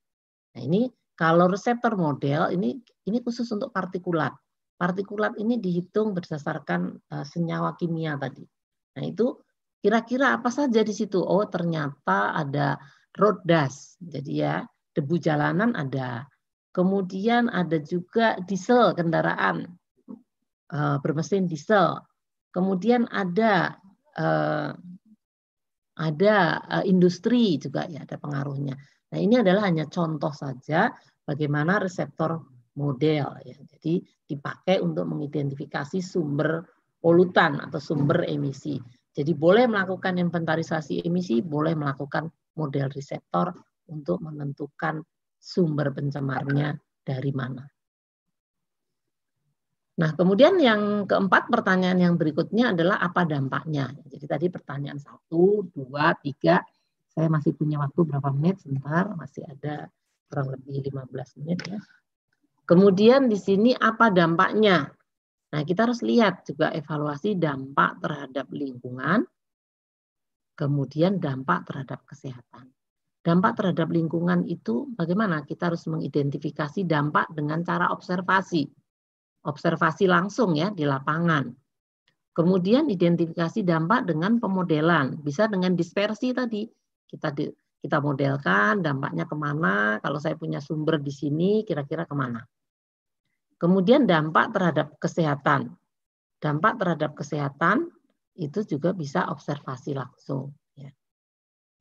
Nah ini kalau reseptor model, ini khusus untuk partikulat. Partikulat ini dihitung berdasarkan senyawa kimia tadi. Nah itu kira-kira apa saja di situ? Oh ternyata ada road dust. Jadi ya debu jalanan ada. Kemudian ada juga diesel kendaraan bermesin diesel. Kemudian ada industri juga ya ada pengaruhnya. Nah ini adalah hanya contoh saja bagaimana reseptor model ya. Jadi dipakai untuk mengidentifikasi sumber polutan atau sumber emisi. Jadi boleh melakukan inventarisasi emisi, boleh melakukan model reseptor untuk menentukan sumber pencemarnya dari mana. Nah, kemudian yang keempat, pertanyaan yang berikutnya adalah apa dampaknya. Jadi tadi pertanyaan 1, 2, 3. Saya masih punya waktu berapa menit? Sebentar, masih ada kurang lebih 15 menit ya. Kemudian di sini apa dampaknya? Nah, kita harus lihat juga evaluasi dampak terhadap lingkungan, kemudian dampak terhadap kesehatan. Dampak terhadap lingkungan itu bagaimana? Kita harus mengidentifikasi dampak dengan cara observasi. Observasi langsung ya di lapangan. Kemudian identifikasi dampak dengan pemodelan. Bisa dengan dispersi tadi. Kita modelkan dampaknya kemana, kalau saya punya sumber di sini kira-kira kemana. Kemudian dampak terhadap kesehatan. Dampak terhadap kesehatan itu juga bisa observasi langsung. Ya.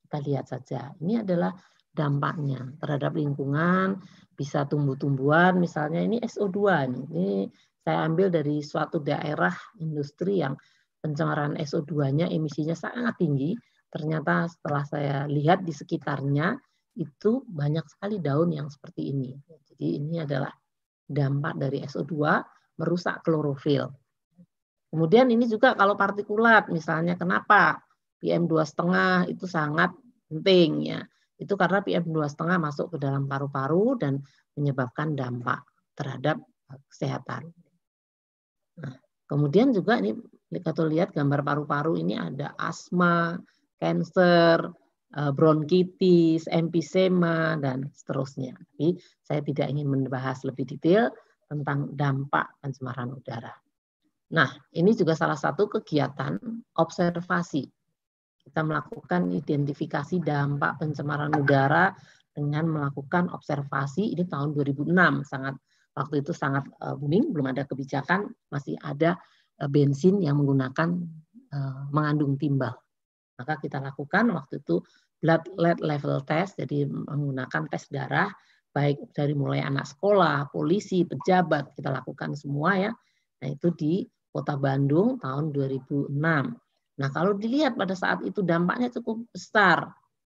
Kita lihat saja. Ini adalah dampaknya terhadap lingkungan, bisa tumbuh-tumbuhan, misalnya ini SO2. Ini saya ambil dari suatu daerah industri yang pencemaran SO2-nya, emisinya sangat tinggi. Ternyata setelah saya lihat di sekitarnya, itu banyak sekali daun yang seperti ini. Jadi ini adalah dampak dari SO2 merusak klorofil. Kemudian ini juga kalau partikulat, misalnya kenapa PM2,5 itu sangat penting ya. Itu karena PM2,5 masuk ke dalam paru-paru dan menyebabkan dampak terhadap kesehatan. Nah, kemudian juga ini kalau lihat gambar paru-paru ini ada asma, kanker, bronkitis, emfisema, dan seterusnya. Tapi saya tidak ingin membahas lebih detail tentang dampak pencemaran udara. Nah, ini juga salah satu kegiatan observasi. Kita melakukan identifikasi dampak pencemaran udara dengan melakukan observasi. Ini tahun 2006, waktu itu sangat booming, belum ada kebijakan, masih ada bensin yang mengandung timbal. Maka kita lakukan waktu itu blood lead level test, jadi menggunakan tes darah, baik dari mulai anak sekolah, polisi, pejabat, kita lakukan semua ya. Nah itu di Kota Bandung tahun 2006. Nah kalau dilihat pada saat itu dampaknya cukup besar.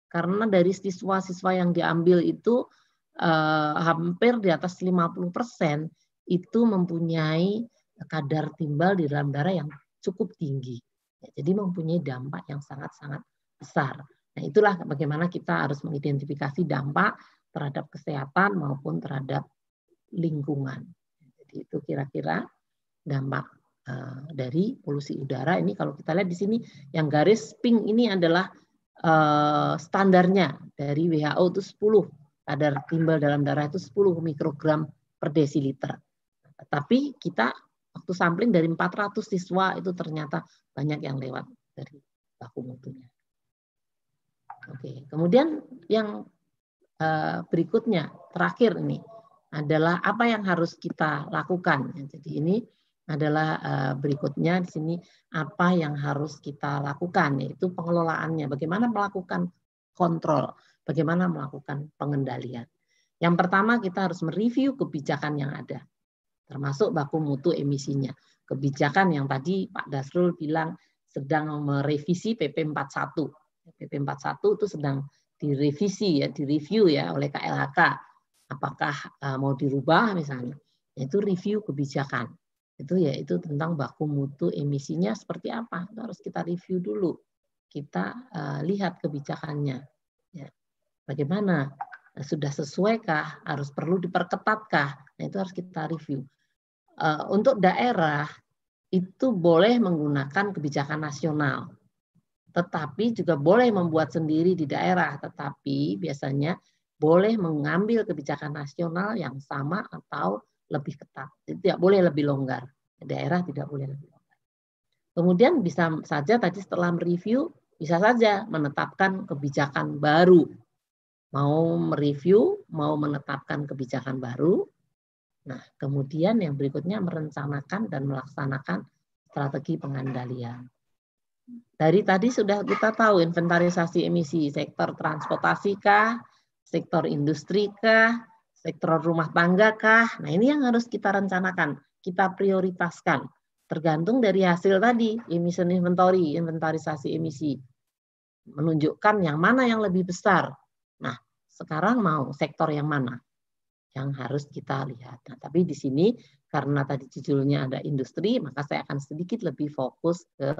Karena dari siswa-siswa yang diambil itu hampir di atas 50% itu mempunyai kadar timbal di dalam darah yang cukup tinggi. Jadi mempunyai dampak yang sangat-sangat besar. Nah, itulah bagaimana kita harus mengidentifikasi dampak terhadap kesehatan maupun terhadap lingkungan. Jadi itu kira-kira dampak dari polusi udara. Ini kalau kita lihat di sini yang garis pink ini adalah standarnya dari WHO itu 10. Kadar timbal dalam darah itu 10 mikrogram per desiliter. Tapi kita waktu sampling dari 400 siswa itu ternyata banyak yang lewat dari baku mutunya. Oke, kemudian yang berikutnya, terakhir ini adalah apa yang harus kita lakukan. Jadi ini adalah berikutnya di sini apa yang harus kita lakukan, yaitu pengelolaannya. Bagaimana melakukan kontrol, bagaimana melakukan pengendalian. Yang pertama kita harus mereview kebijakan yang ada, termasuk baku mutu emisinya. Kebijakan yang tadi Pak Dasrul bilang sedang merevisi PP 41. PP 41 itu sedang direvisi ya, direview ya oleh KLHK. Apakah mau dirubah misalnya? Itu review kebijakan. Itu tentang baku mutu emisinya seperti apa. Itu harus kita review dulu. Kita lihat kebijakannya. Ya. Bagaimana? Sudah sesuaikah? Harus perlu diperketatkah? Nah, itu harus kita review. Untuk daerah itu boleh menggunakan kebijakan nasional. Tetapi juga boleh membuat sendiri di daerah, tetapi biasanya boleh mengambil kebijakan nasional yang sama atau lebih ketat. Tidak boleh lebih longgar. Daerah tidak boleh lebih longgar. Kemudian bisa saja tadi setelah mereview, bisa saja menetapkan kebijakan baru. Mau mereview, mau menetapkan kebijakan baru. Nah, kemudian yang berikutnya merencanakan dan melaksanakan strategi pengendalian. Dari tadi sudah kita tahu inventarisasi emisi sektor transportasi kah, sektor industri kah, sektor rumah tangga kah. Nah, ini yang harus kita rencanakan, kita prioritaskan. Tergantung dari hasil tadi, emission inventory, inventarisasi emisi. Menunjukkan yang mana yang lebih besar. Nah, sekarang mau sektor yang mana yang harus kita lihat. Nah, tapi di sini karena tadi judulnya ada industri, maka saya akan sedikit lebih fokus ke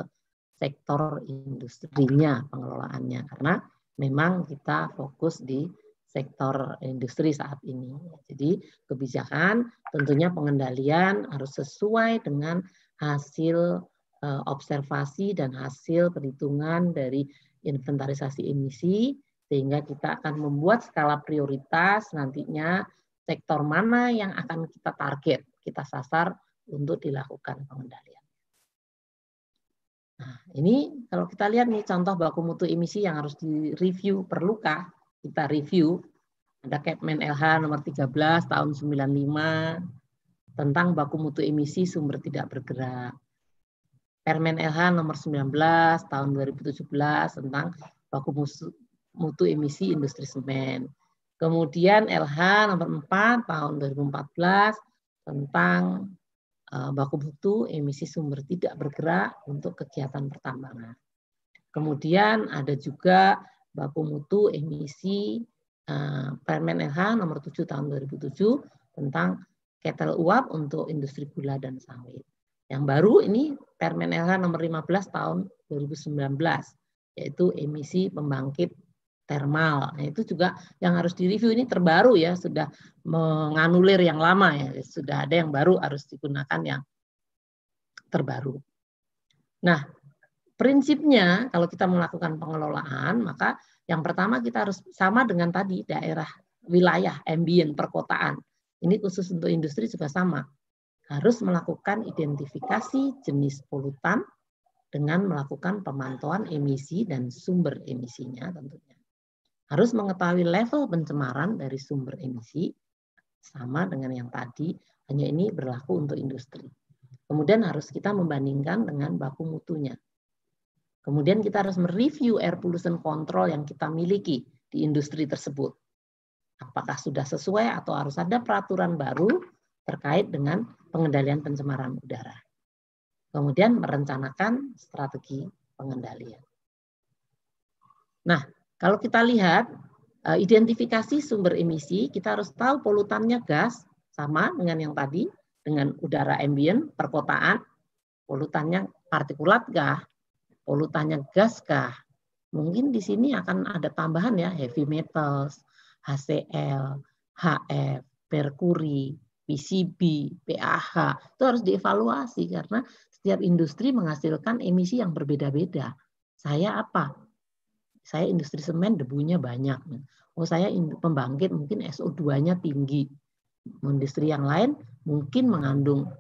sektor industrinya, pengelolaannya, karena memang kita fokus di sektor industri saat ini. Jadi kebijakan tentunya pengendalian harus sesuai dengan hasil observasi dan hasil perhitungan dari inventarisasi emisi, sehingga kita akan membuat skala prioritas nantinya sektor mana yang akan kita target, kita sasar untuk dilakukan pengendalian. Nah, ini kalau kita lihat nih contoh baku mutu emisi yang harus direview, perlukah kita review? Ada Kepmen LH nomor 13 tahun 95 tentang baku mutu emisi sumber tidak bergerak. Permen LH nomor 19 tahun 2017 tentang baku mutu emisi industri semen. Kemudian LH nomor 4 tahun 2014 tentang baku mutu emisi sumber tidak bergerak untuk kegiatan pertambangan. Kemudian ada juga baku mutu emisi Permen LH nomor 7 tahun 2007 tentang ketel uap untuk industri gula dan sawit. Yang baru ini Permen LH nomor 15 tahun 2019 yaitu emisi pembangkit termal. Nah, itu juga yang harus direview, ini terbaru ya, sudah menganulir yang lama ya, sudah ada yang baru harus digunakan yang terbaru. Nah, prinsipnya kalau kita melakukan pengelolaan, maka yang pertama kita harus sama dengan tadi daerah, wilayah, ambient, perkotaan. Ini khusus untuk industri juga sama. Harus melakukan identifikasi jenis polutan dengan melakukan pemantauan emisi dan sumber emisinya tentunya. Harus mengetahui level pencemaran dari sumber emisi, sama dengan yang tadi, hanya ini berlaku untuk industri. Kemudian harus kita membandingkan dengan baku mutunya. Kemudian kita harus mereview air pollution control yang kita miliki di industri tersebut. Apakah sudah sesuai atau harus ada peraturan baru terkait dengan pengendalian pencemaran udara. Kemudian merencanakan strategi pengendalian. Nah, Kalau kita lihat identifikasi sumber emisi, kita harus tahu polutannya gas, sama dengan yang tadi, dengan udara ambien, perkotaan, polutannya partikulat kah, polutannya gas kah. Mungkin di sini akan ada tambahan ya, heavy metals, HCl, HF, merkuri, PCB, PAH, itu harus dievaluasi karena setiap industri menghasilkan emisi yang berbeda-beda. Saya apa? Saya industri semen debunya banyak. Oh, saya pembangkit mungkin SO2-nya tinggi. Industri yang lain mungkin mengandung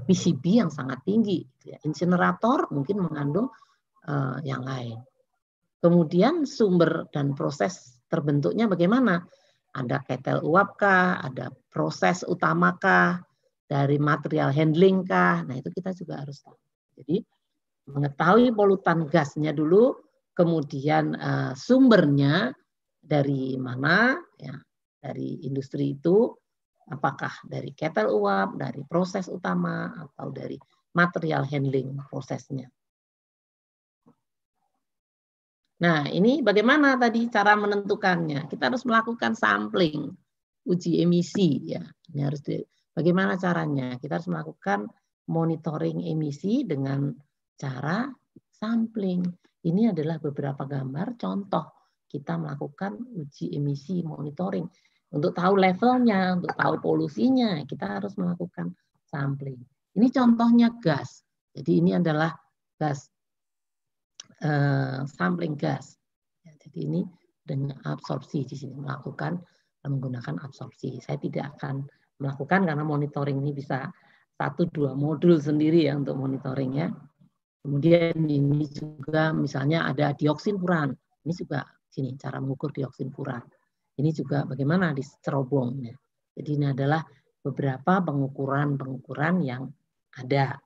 PCB yang sangat tinggi. Insinerator mungkin mengandung yang lain. Kemudian sumber dan proses terbentuknya bagaimana? Ada ketel uap kah? Ada proses utama kah? Dari material handling kah? Nah, itu kita juga harus tahu. Jadi mengetahui polutan gasnya dulu, kemudian sumbernya dari mana, ya, dari industri itu, apakah dari ketel uap, dari proses utama, atau dari material handling prosesnya. Nah, ini bagaimana tadi cara menentukannya? Kita harus melakukan sampling, uji emisi, ya. Ini harus bagaimana caranya? Kita harus melakukan monitoring emisi dengan cara sampling. Ini adalah beberapa gambar contoh kita melakukan uji emisi monitoring. Untuk tahu levelnya, untuk tahu polusinya, kita harus melakukan sampling. Ini contohnya gas. Jadi ini adalah gas, sampling gas. Jadi ini dengan absorpsi di sini menggunakan absorpsi. Saya tidak akan melakukan karena monitoring ini bisa 1-2 modul sendiri ya untuk monitoringnya. Kemudian ini juga misalnya ada dioksin furan. Ini juga sini cara mengukur dioksin furan. Ini juga bagaimana dicerobongnya. Jadi ini adalah beberapa pengukuran yang ada.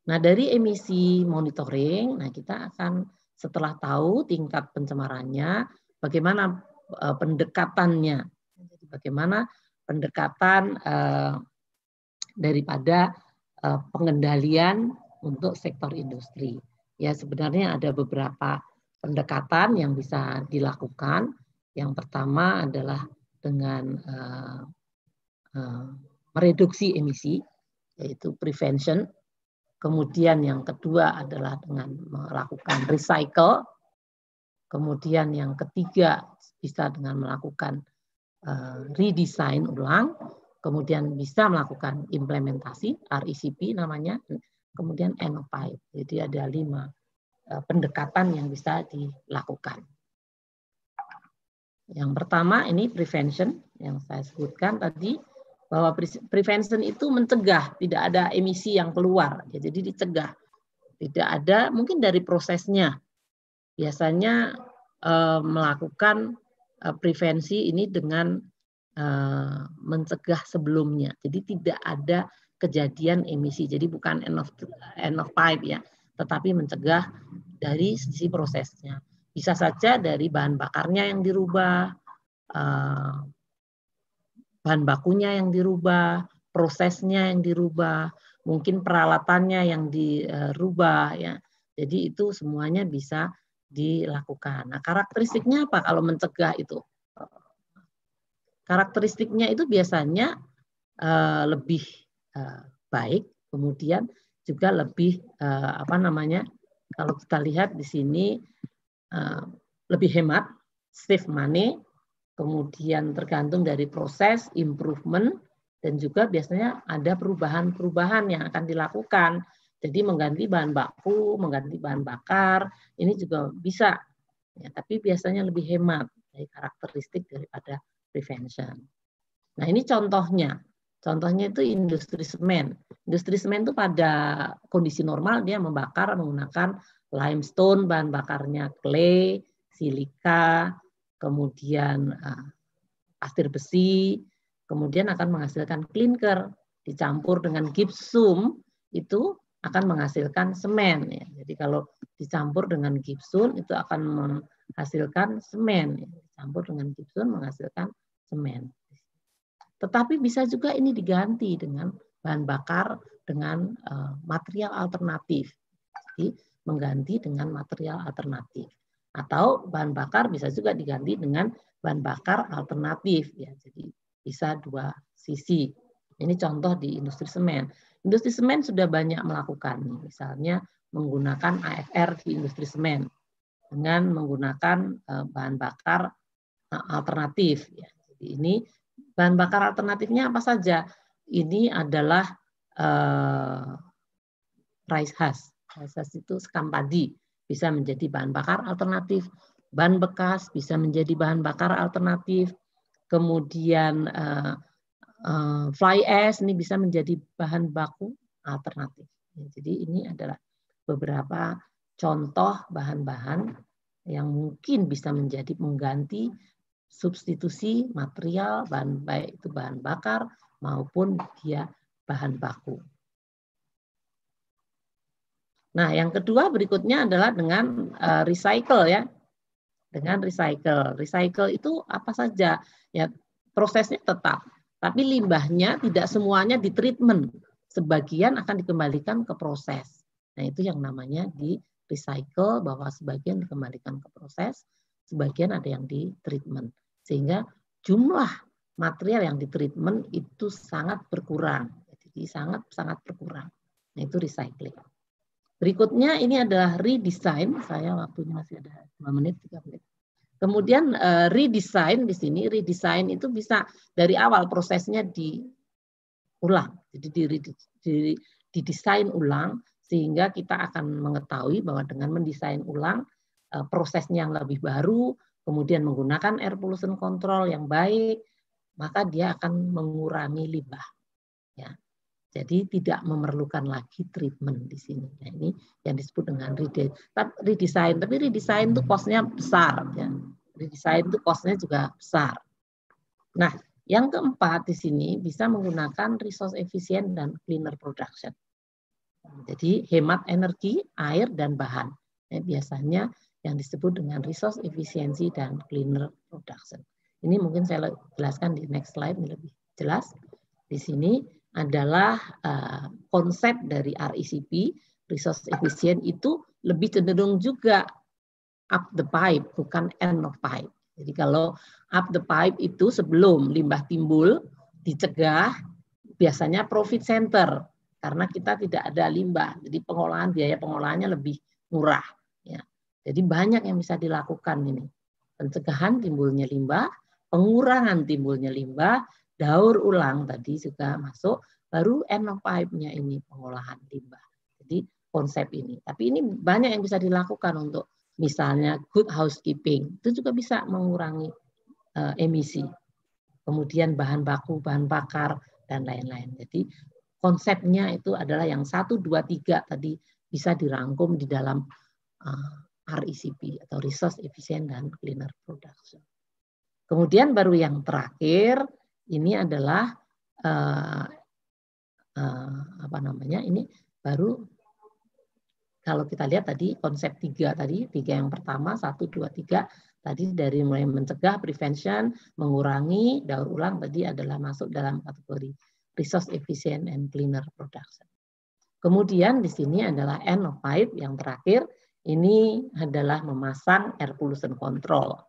Nah, dari emisi monitoring, nah kita akan setelah tahu tingkat pencemarannya, bagaimana pendekatannya, bagaimana pendekatan daripada pengendalian untuk sektor industri. Ya, sebenarnya ada beberapa pendekatan yang bisa dilakukan. Yang pertama adalah dengan mereduksi emisi, yaitu prevention. Kemudian yang kedua adalah dengan melakukan recycle. Kemudian yang ketiga bisa dengan melakukan redesign ulang. Kemudian bisa melakukan implementasi, RECP namanya. Kemudian end of pipe. Jadi ada 5 pendekatan yang bisa dilakukan. Yang pertama ini prevention yang saya sebutkan tadi. Bahwa prevention itu mencegah, tidak ada emisi yang keluar. Ya, jadi dicegah. Tidak ada, mungkin dari prosesnya. Biasanya melakukan prevensi ini dengan mencegah sebelumnya. Jadi tidak ada kejadian emisi. Jadi bukan end of pipe ya, tetapi mencegah dari sisi prosesnya. Bisa saja dari bahan bakarnya yang dirubah, bahan bakunya yang dirubah, prosesnya yang dirubah, mungkin peralatannya yang dirubah ya. Jadi itu semuanya bisa dilakukan. Nah, karakteristiknya apa kalau mencegah itu? Karakteristiknya itu biasanya lebih baik, kemudian juga lebih kalau kita lihat di sini lebih hemat, save money. Kemudian tergantung dari proses, improvement, dan juga biasanya ada perubahan-perubahan yang akan dilakukan. Jadi mengganti bahan baku, mengganti bahan bakar, ini juga bisa. Ya, tapi biasanya lebih hemat dari karakteristik daripada prevention. Nah ini contohnya. Contohnya itu industri semen. Industri semen itu pada kondisi normal dia membakar menggunakan limestone, bahan bakarnya clay, silika, kemudian pasir besi, kemudian akan menghasilkan klinker, dicampur dengan gipsum, itu akan menghasilkan semen. Ya. Jadi kalau dicampur dengan gipsum, itu akan menghasilkan semen. Ya. Dicampur dengan gipsum, menghasilkan semen. Tetapi bisa juga ini diganti dengan bahan bakar dengan material alternatif. Jadi mengganti dengan material alternatif. Atau bahan bakar bisa juga diganti dengan bahan bakar alternatif ya. Jadi bisa dua sisi. Ini contoh di industri semen. Industri semen sudah banyak melakukan, misalnya menggunakan AFR di industri semen dengan menggunakan bahan bakar alternatif. Ya. Jadi ini bahan bakar alternatifnya apa saja? Ini adalah rice husk. Rice husk itu sekam padi, bisa menjadi bahan bakar alternatif. Ban bekas bisa menjadi bahan bakar alternatif. Kemudian fly ash ini bisa menjadi bahan baku alternatif. Jadi ini adalah beberapa contoh bahan-bahan yang mungkin bisa menjadi mengganti substitusi material bahan, baik itu bahan bakar maupun dia bahan baku. Nah, yang kedua berikutnya adalah dengan recycle ya. Dengan recycle. Recycle itu apa saja? Ya, prosesnya tetap, tapi limbahnya tidak semuanya ditreatment. Sebagian akan dikembalikan ke proses. Nah, itu yang namanya di recycle, bahwa sebagian dikembalikan ke proses, sebagian ada yang ditreatment. Sehingga jumlah material yang ditreatment itu sangat berkurang. Jadi sangat berkurang. Nah, itu recycling. Berikutnya ini adalah redesign. Saya waktunya masih ada 2 menit, 3 menit. Kemudian redesign di sini, redesign itu bisa dari awal prosesnya diulang. Jadi didesain ulang sehingga kita akan mengetahui bahwa dengan mendesain ulang prosesnya yang lebih baru, kemudian menggunakan air pollution control yang baik, maka dia akan mengurangi limbah. Ya. Jadi tidak memerlukan lagi treatment di sini. Nah, ini yang disebut dengan redesign. Tapi redesign itu cost-nya besar. Ya. Redesign itu cost-nya juga besar. Nah, yang keempat di sini bisa menggunakan resource efficient dan cleaner production. Jadi hemat energi, air, dan bahan. Ya, biasanya yang disebut dengan resource efficiency dan cleaner production. Ini mungkin saya jelaskan di next slide, ini lebih jelas. Di sini adalah konsep dari RECP, resource efficient, itu lebih cenderung juga up the pipe, bukan end of pipe. Jadi kalau up the pipe itu sebelum limbah timbul, dicegah, biasanya profit center, karena kita tidak ada limbah. Jadi biaya pengolahannya lebih murah. Ya. Jadi banyak yang bisa dilakukan ini. Pencegahan timbulnya limbah, pengurangan timbulnya limbah, daur ulang tadi juga masuk, baru end of pipe-nya ini pengolahan limbah. Jadi konsep ini. Tapi ini banyak yang bisa dilakukan untuk misalnya good housekeeping, itu juga bisa mengurangi emisi. Kemudian bahan baku, bahan bakar, dan lain-lain. Jadi konsepnya itu adalah yang 1, 2, 3 tadi bisa dirangkum di dalam RECP atau Resource Efficient dan Cleaner Production. Kemudian baru yang terakhir, ini adalah ini baru kalau kita lihat tadi konsep 3 tadi, 3 yang pertama 1, 2, 3 tadi dari mulai mencegah, prevention, mengurangi, daur ulang tadi adalah masuk dalam kategori resource efficient and cleaner production. Kemudian di sini adalah end of pipe yang terakhir, ini adalah memasang air pollution control.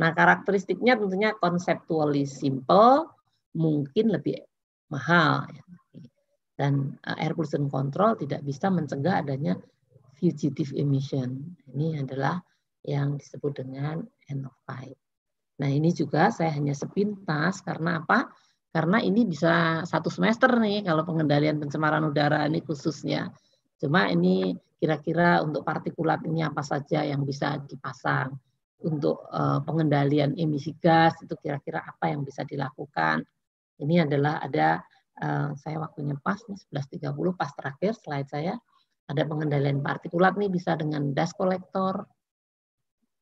Nah, karakteristiknya tentunya conceptually simple, mungkin lebih mahal. Dan air pollution control tidak bisa mencegah adanya fugitive emission. Ini adalah yang disebut dengan end of pipe. Nah, ini juga saya hanya sepintas karena apa? Karena ini bisa 1 semester nih kalau pengendalian pencemaran udara ini khususnya. Cuma ini kira-kira untuk partikulat ini apa saja yang bisa dipasang. Untuk pengendalian emisi gas itu kira-kira apa yang bisa dilakukan. Ini adalah ada, saya waktunya pas nih 11.30 pas terakhir slide saya. Ada pengendalian partikulat nih bisa dengan dust collector.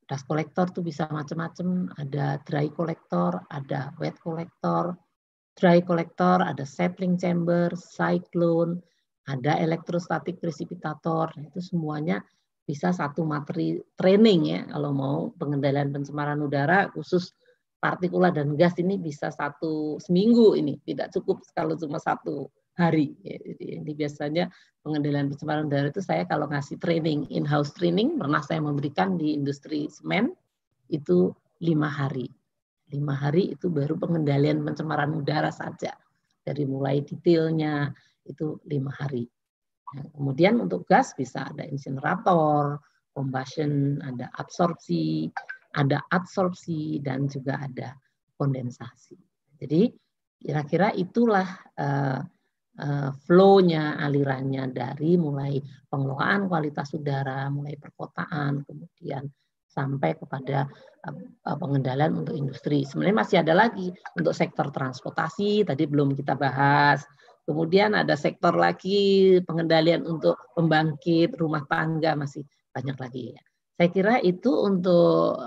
Dust collector tuh bisa macam-macam. Ada dry collector, ada wet collector. Dry collector, ada settling chamber, cyclone, ada electrostatic precipitator. Itu semuanya bisa satu materi training ya. Kalau mau pengendalian pencemaran udara khusus partikulat dan gas ini bisa 1 seminggu ini. Tidak cukup kalau cuma 1 hari. Jadi ini biasanya pengendalian pencemaran udara itu saya kalau ngasih training, in-house training, pernah saya memberikan di industri semen, itu 5 hari. 5 hari itu baru pengendalian pencemaran udara saja. Dari mulai detailnya itu 5 hari. Nah, kemudian untuk gas bisa ada insinerator, combustion, ada absorpsi, ada adsorpsi, dan juga ada kondensasi. Jadi kira-kira itulah flow-nya, alirannya dari mulai pengelolaan kualitas udara, mulai perkotaan, kemudian sampai kepada pengendalian untuk industri. Sebenarnya masih ada lagi untuk sektor transportasi, tadi belum kita bahas. Kemudian ada sektor lagi pengendalian untuk pembangkit, rumah tangga, masih banyak lagi. Saya kira itu untuk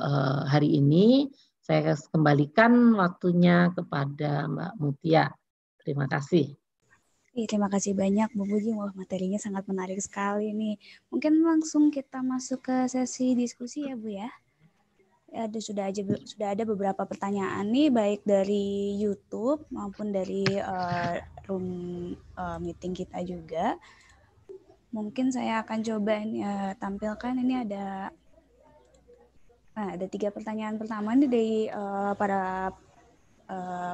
hari ini. Saya kembalikan waktunya kepada Mbak Mutia. Terima kasih. Terima kasih banyak Bu Puji, wah materinya sangat menarik sekali nih. Mungkin langsung kita masuk ke sesi diskusi ya Bu ya. Sudah ada beberapa pertanyaan nih baik dari YouTube maupun dari room meeting kita juga. Mungkin saya akan coba tampilkan ini ada 3 pertanyaan pertama ini dari para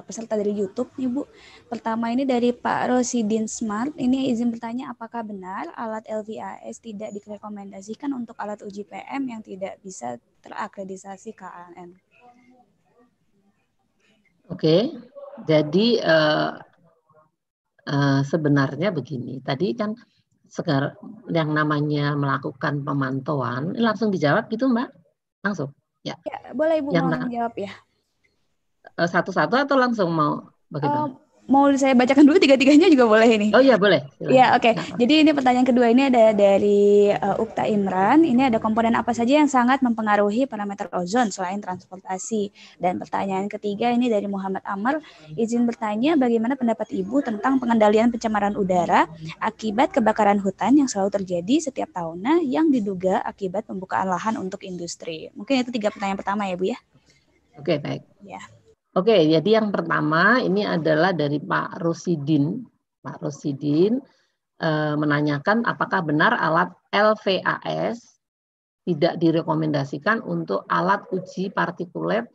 peserta dari YouTube nih Bu. Pertama ini dari Pak Rosidin Smart. Ini izin bertanya, apakah benar alat LVAS tidak direkomendasikan untuk alat uji PM yang tidak bisa terakreditasi KAN? Oke, jadi sebenarnya begini. Tadi kan yang namanya melakukan pemantauan, langsung dijawab gitu Mbak? Langsung? Ya, boleh Ibu mau menjawab ya. Satu-satu atau langsung mau bagaimana? Mau saya bacakan dulu 3-tiganya juga boleh ini? Oh iya boleh. Ya oke. Jadi ini pertanyaan kedua ini ada dari Ukta Imran. Ini ada komponen apa saja yang sangat mempengaruhi parameter ozon selain transportasi. Dan pertanyaan ketiga ini dari Muhammad Amr. Izin bertanya bagaimana pendapat Ibu tentang pengendalian pencemaran udara akibat kebakaran hutan yang selalu terjadi setiap tahunnya yang diduga akibat pembukaan lahan untuk industri. Mungkin itu 3 pertanyaan pertama ya Bu ya. Oke baik. Ya. Oke, jadi yang pertama ini adalah dari Pak Rosidin. Pak Rosidin menanyakan apakah benar alat LVAS tidak direkomendasikan untuk alat uji partikulat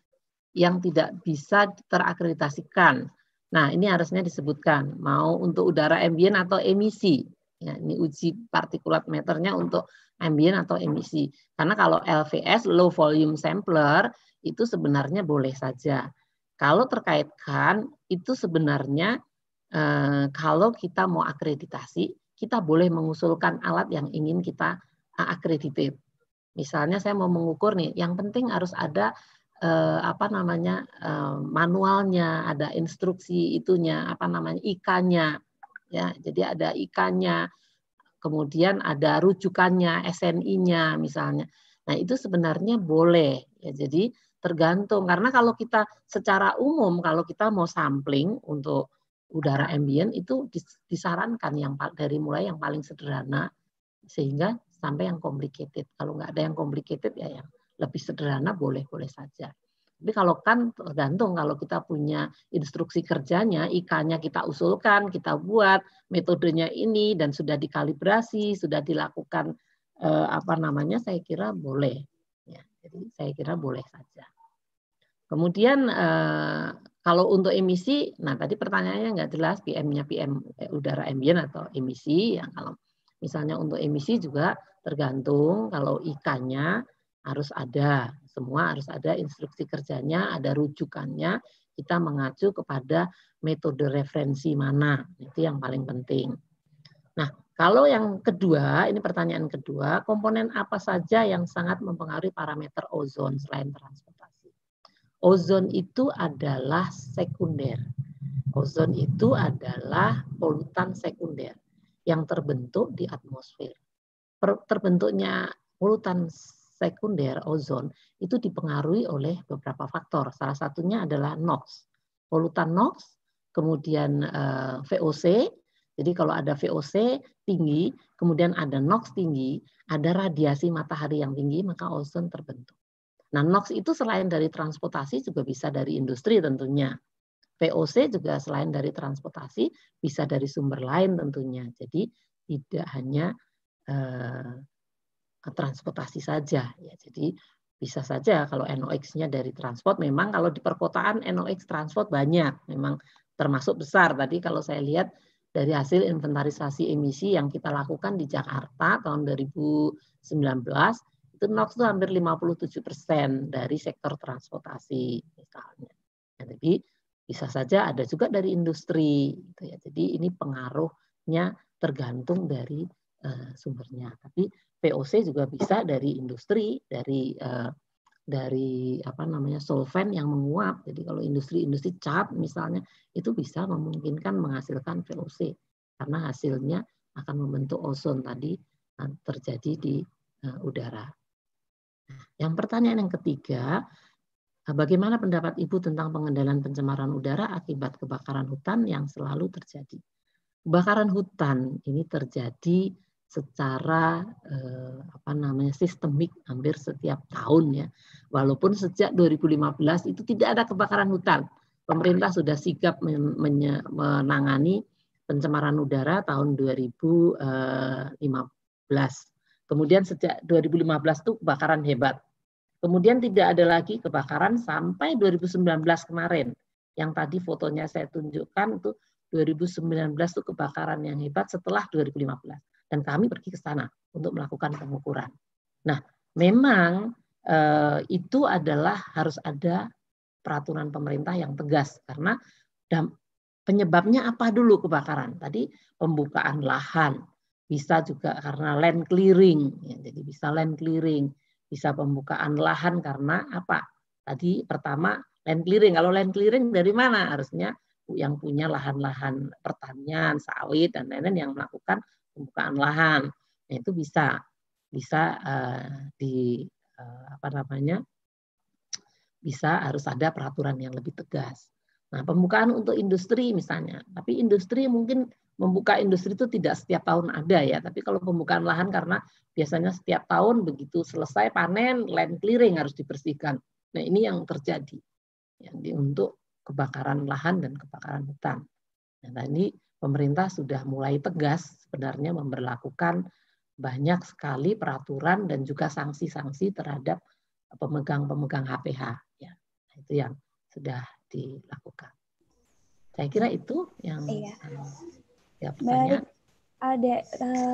yang tidak bisa terakreditasikan. Nah, ini harusnya disebutkan mau untuk udara ambien atau emisi. Ya, ini uji partikulat meternya untuk ambien atau emisi. Karena kalau LVS, low volume sampler, itu sebenarnya boleh saja. Kalau terkaitkan itu sebenarnya kalau kita mau akreditasi, kita boleh mengusulkan alat yang ingin kita akredited. Misalnya saya mau mengukur nih, yang penting harus ada manualnya, ada instruksi itunya, IK-nya, ya. Jadi ada IK-nya, kemudian ada rujukannya, SNI-nya misalnya. Nah itu sebenarnya boleh, ya. Jadi tergantung, karena kalau kita secara umum, kalau kita mau sampling untuk udara ambien itu disarankan yang dari mulai yang paling sederhana sehingga sampai yang complicated. Kalau nggak ada yang complicated ya yang lebih sederhana boleh-boleh saja. Tapi kalau kan tergantung, kalau kita punya instruksi kerjanya, IK-nya kita usulkan, kita buat metodenya ini dan sudah dikalibrasi, sudah dilakukan saya kira boleh. Ya, jadi saya kira boleh saja. Kemudian kalau untuk emisi, nah tadi pertanyaannya nggak jelas PM-nya PM udara ambien atau emisi. Ya, kalau misalnya untuk emisi juga tergantung, kalau IK-nya harus ada, semua harus ada instruksi kerjanya, ada rujukannya, kita mengacu kepada metode referensi mana, itu yang paling penting. Nah, kalau yang kedua, ini pertanyaan kedua, komponen apa saja yang sangat mempengaruhi parameter ozon selain transportasi? Ozon itu adalah sekunder. Ozon itu adalah polutan sekunder yang terbentuk di atmosfer. Terbentuknya polutan sekunder, ozon, itu dipengaruhi oleh beberapa faktor. Salah satunya adalah NOx. Polutan NOx, kemudian VOC. Jadi kalau ada VOC tinggi, kemudian ada NOx tinggi, ada radiasi matahari yang tinggi, maka ozon terbentuk. Nah, NOx itu selain dari transportasi juga bisa dari industri tentunya. VOC juga selain dari transportasi bisa dari sumber lain tentunya. Jadi tidak hanya transportasi saja ya. Jadi bisa saja kalau NOx-nya dari transport, memang kalau di perkotaan NOx transport banyak, memang termasuk besar. Tadi kalau saya lihat dari hasil inventarisasi emisi yang kita lakukan di Jakarta tahun 2019, itu NOx itu hampir 57% dari sektor transportasi misalnya. Nah, jadi bisa saja ada juga dari industri, gitu ya. Jadi ini pengaruhnya tergantung dari sumbernya. Tapi VOC juga bisa dari industri, dari apa namanya solvent yang menguap. Jadi kalau industri cat misalnya itu bisa memungkinkan menghasilkan VOC karena hasilnya akan membentuk ozon tadi terjadi di udara. Yang pertanyaan yang ketiga, bagaimana pendapat Ibu tentang pengendalian pencemaran udara akibat kebakaran hutan yang selalu terjadi? Kebakaran hutan ini terjadi secara sistemik hampir setiap tahun ya. Walaupun sejak 2015 itu tidak ada kebakaran hutan. Pemerintah sudah sigap menangani pencemaran udara tahun 2015. Kemudian sejak 2015 itu kebakaran hebat. Kemudian tidak ada lagi kebakaran sampai 2019 kemarin. Yang tadi fotonya saya tunjukkan itu 2019 itu kebakaran yang hebat setelah 2015. Dan kami pergi ke sana untuk melakukan pengukuran. Nah, memang itu adalah harus ada peraturan pemerintah yang tegas karena penyebabnya apa dulu kebakaran? Tadi pembukaan lahan, bisa juga karena land clearing, ya, jadi bisa land clearing, bisa pembukaan lahan karena apa? Tadi pertama land clearing. Kalau land clearing dari mana? Harusnya yang punya lahan-lahan pertanian, sawit dan lain-lain yang melakukan pembukaan lahan. Nah, itu bisa bisa harus ada peraturan yang lebih tegas. Nah, pembukaan untuk industri misalnya, tapi industri mungkin membuka industri itu tidak setiap tahun ada ya, tapi kalau pembukaan lahan karena biasanya setiap tahun begitu selesai panen, land clearing harus dibersihkan. Nah, ini yang terjadi ya, untuk kebakaran lahan dan kebakaran hutan. Nah, ini pemerintah sudah mulai tegas sebenarnya memberlakukan banyak sekali peraturan dan juga sanksi-sanksi terhadap pemegang-pemegang HPH. Ya, itu yang sudah dilakukan. Saya kira itu yang ya, pertanyaan. Baik, ada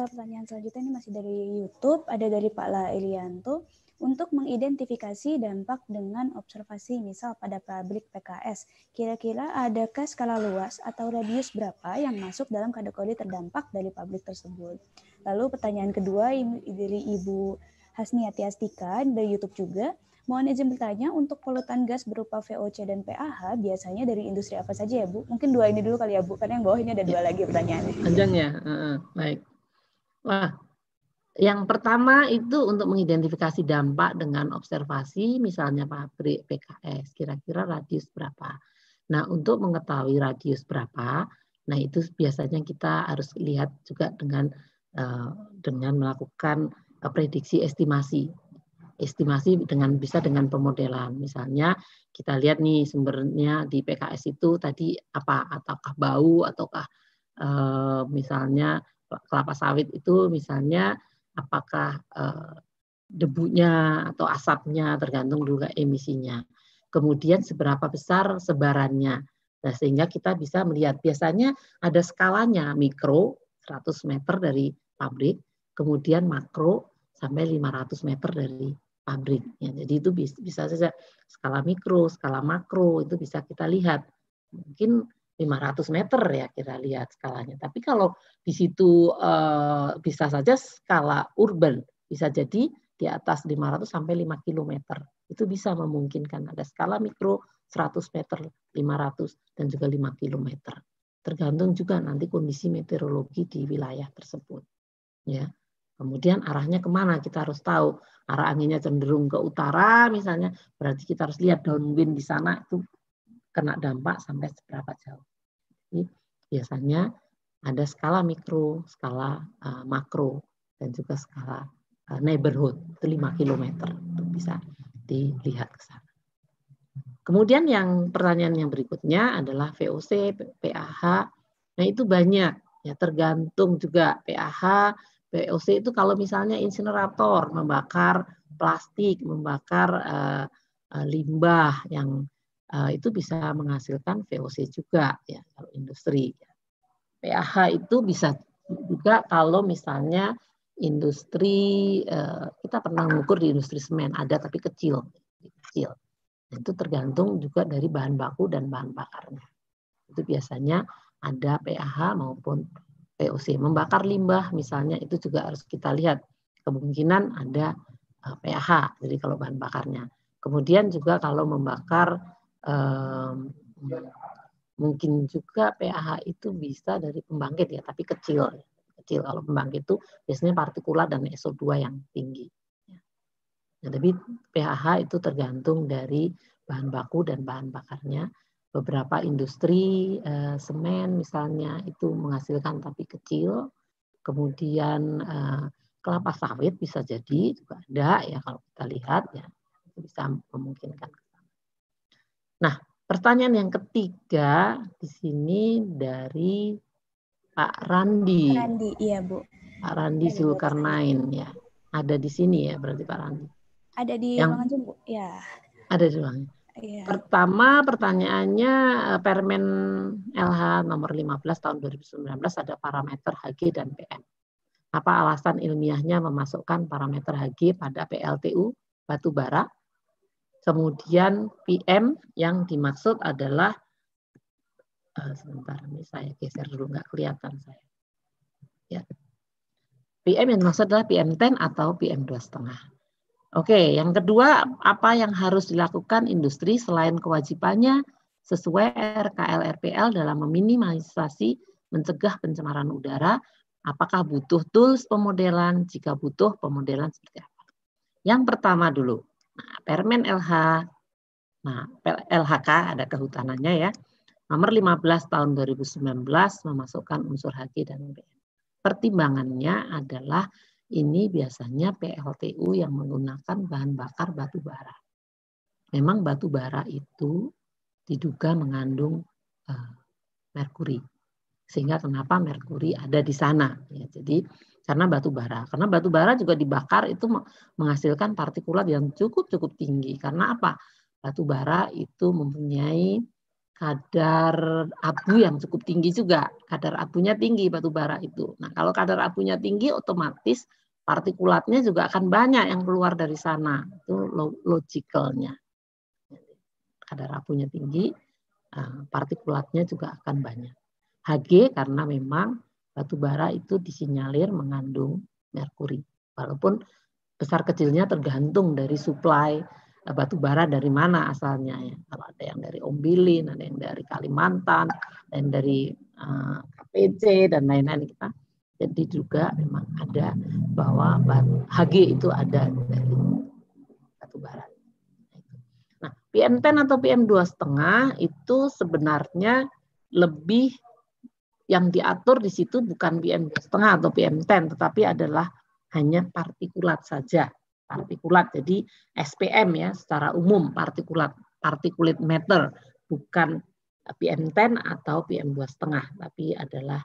pertanyaan selanjutnya ini masih dari YouTube, ada dari Pak La Irianto. Untuk mengidentifikasi dampak dengan observasi misal pada pabrik PKS, kira-kira adakah skala luas atau radius berapa yang masuk dalam kategori terdampak dari pabrik tersebut? Lalu pertanyaan kedua dari Ibu Hasniati Astika dari YouTube juga. Mohon izin bertanya, untuk polutan gas berupa VOC dan PAH biasanya dari industri apa saja ya Bu? Mungkin dua ini dulu kali ya Bu, karena yang bawah ini ada dua lagi pertanyaannya. Panjang ya? Baik. Wah, yang pertama itu untuk mengidentifikasi dampak dengan observasi, misalnya pabrik PKS, kira-kira radius berapa. Nah, untuk mengetahui radius berapa, nah itu biasanya kita harus lihat juga dengan melakukan prediksi estimasi. Estimasi bisa dengan pemodelan. Misalnya kita lihat nih sumbernya di PKS itu tadi apa, ataukah bau, ataukah misalnya kelapa sawit itu misalnya apakah debunya atau asapnya, tergantung juga emisinya. Kemudian seberapa besar sebarannya. Nah, sehingga kita bisa melihat biasanya ada skalanya, mikro 100 meter dari pabrik, kemudian makro sampai 500 meter dari pabrik. Ya, jadi itu bisa saja skala mikro, skala makro itu bisa kita lihat. Mungkin 500 meter ya kita lihat skalanya. Tapi kalau di situ bisa saja skala urban, bisa jadi di atas 500 sampai 5 km. Itu bisa memungkinkan ada skala mikro 100 meter, 500 dan juga 5 km. Tergantung juga nanti kondisi meteorologi di wilayah tersebut. Ya. Kemudian arahnya kemana kita harus tahu. Arah anginnya cenderung ke utara misalnya, berarti kita harus lihat downwind di sana itu kena dampak sampai seberapa jauh. Jadi biasanya ada skala mikro, skala makro, dan juga skala neighborhood, itu 5 km. Itu bisa dilihat ke sana. Kemudian pertanyaan yang berikutnya adalah VOC, PAH. Nah itu banyak ya, tergantung juga PAH, VOC itu kalau misalnya insinerator membakar plastik, membakar limbah yang itu bisa menghasilkan VOC juga ya kalau industri. PAH itu bisa juga kalau misalnya industri, kita pernah mengukur di industri semen, ada tapi kecil. Nah, itu tergantung juga dari bahan baku dan bahan bakarnya. Itu biasanya ada PAH maupun VOC. Membakar limbah misalnya itu juga harus kita lihat. Kemungkinan ada PAH, jadi kalau bahan bakarnya. Kemudian juga kalau membakar, mungkin juga PAH itu bisa dari pembangkit ya, tapi kecil. Kalau pembangkit itu biasanya partikulat dan SO2 yang tinggi. Nah, tapi PAH itu tergantung dari bahan baku dan bahan bakarnya. Beberapa industri semen misalnya itu menghasilkan tapi kecil. Kemudian kelapa sawit bisa jadi juga ada ya kalau kita lihat ya, itu bisa memungkinkan. Nah, pertanyaan yang ketiga di sini dari Pak Randi. Pak Randi, iya Bu. Pak Randi Zulkarnain ya. Ada di sini ya berarti Pak Randi. Ada di ruangan Zoom, Bu? Ya. Ada di ruangan. Ya. Pertama pertanyaannya Permen LH nomor 15 tahun 2019 ada parameter Hg dan PM. Apa alasan ilmiahnya memasukkan parameter Hg pada PLTU batu bara? Kemudian PM yang dimaksud adalah sebentar ini saya geser dulu nggak kelihatan saya. Ya. PM yang dimaksud adalah PM10 atau PM2,5. Oke, yang kedua, apa yang harus dilakukan industri selain kewajibannya sesuai RKL-RPL dalam meminimalisasi mencegah pencemaran udara? Apakah butuh tools pemodelan? Jika butuh, pemodelan seperti apa? Yang pertama dulu, nah, Permen LH, nah LHK ada kehutanannya ya, nomor 15 tahun 2019 memasukkan unsur Hg dan PM. Pertimbangannya adalah ini biasanya PLTU yang menggunakan bahan bakar batu bara. Memang batu bara itu diduga mengandung merkuri. Sehingga kenapa merkuri ada di sana. Ya, jadi karena batu bara juga dibakar itu menghasilkan partikulat yang cukup tinggi. Karena apa? Batu bara itu mempunyai kadar abu yang cukup tinggi juga. Kadar abunya tinggi batu bara itu. Nah, kalau kadar abunya tinggi otomatis partikulatnya juga akan banyak yang keluar dari sana. Itu logikalnya. Kadar abunya tinggi, partikulatnya juga akan banyak. Hg karena memang batu bara itu disinyalir mengandung merkuri. Walaupun besar kecilnya tergantung dari suplai batu bara dari mana asalnya ya. Kalau ada yang dari Ombilin, ada yang dari Kalimantan, dan dari KPC dan lain-lain kita. Jadi juga memang ada bahwa Hg itu ada dari batu bara. Nah, PM10 atau PM2,5 itu sebenarnya lebih yang diatur di situ bukan PM2,5 atau PM10, tetapi adalah hanya partikulat saja. Partikulat, jadi SPM ya secara umum particulate matter, bukan PM10 atau PM2,5, tapi adalah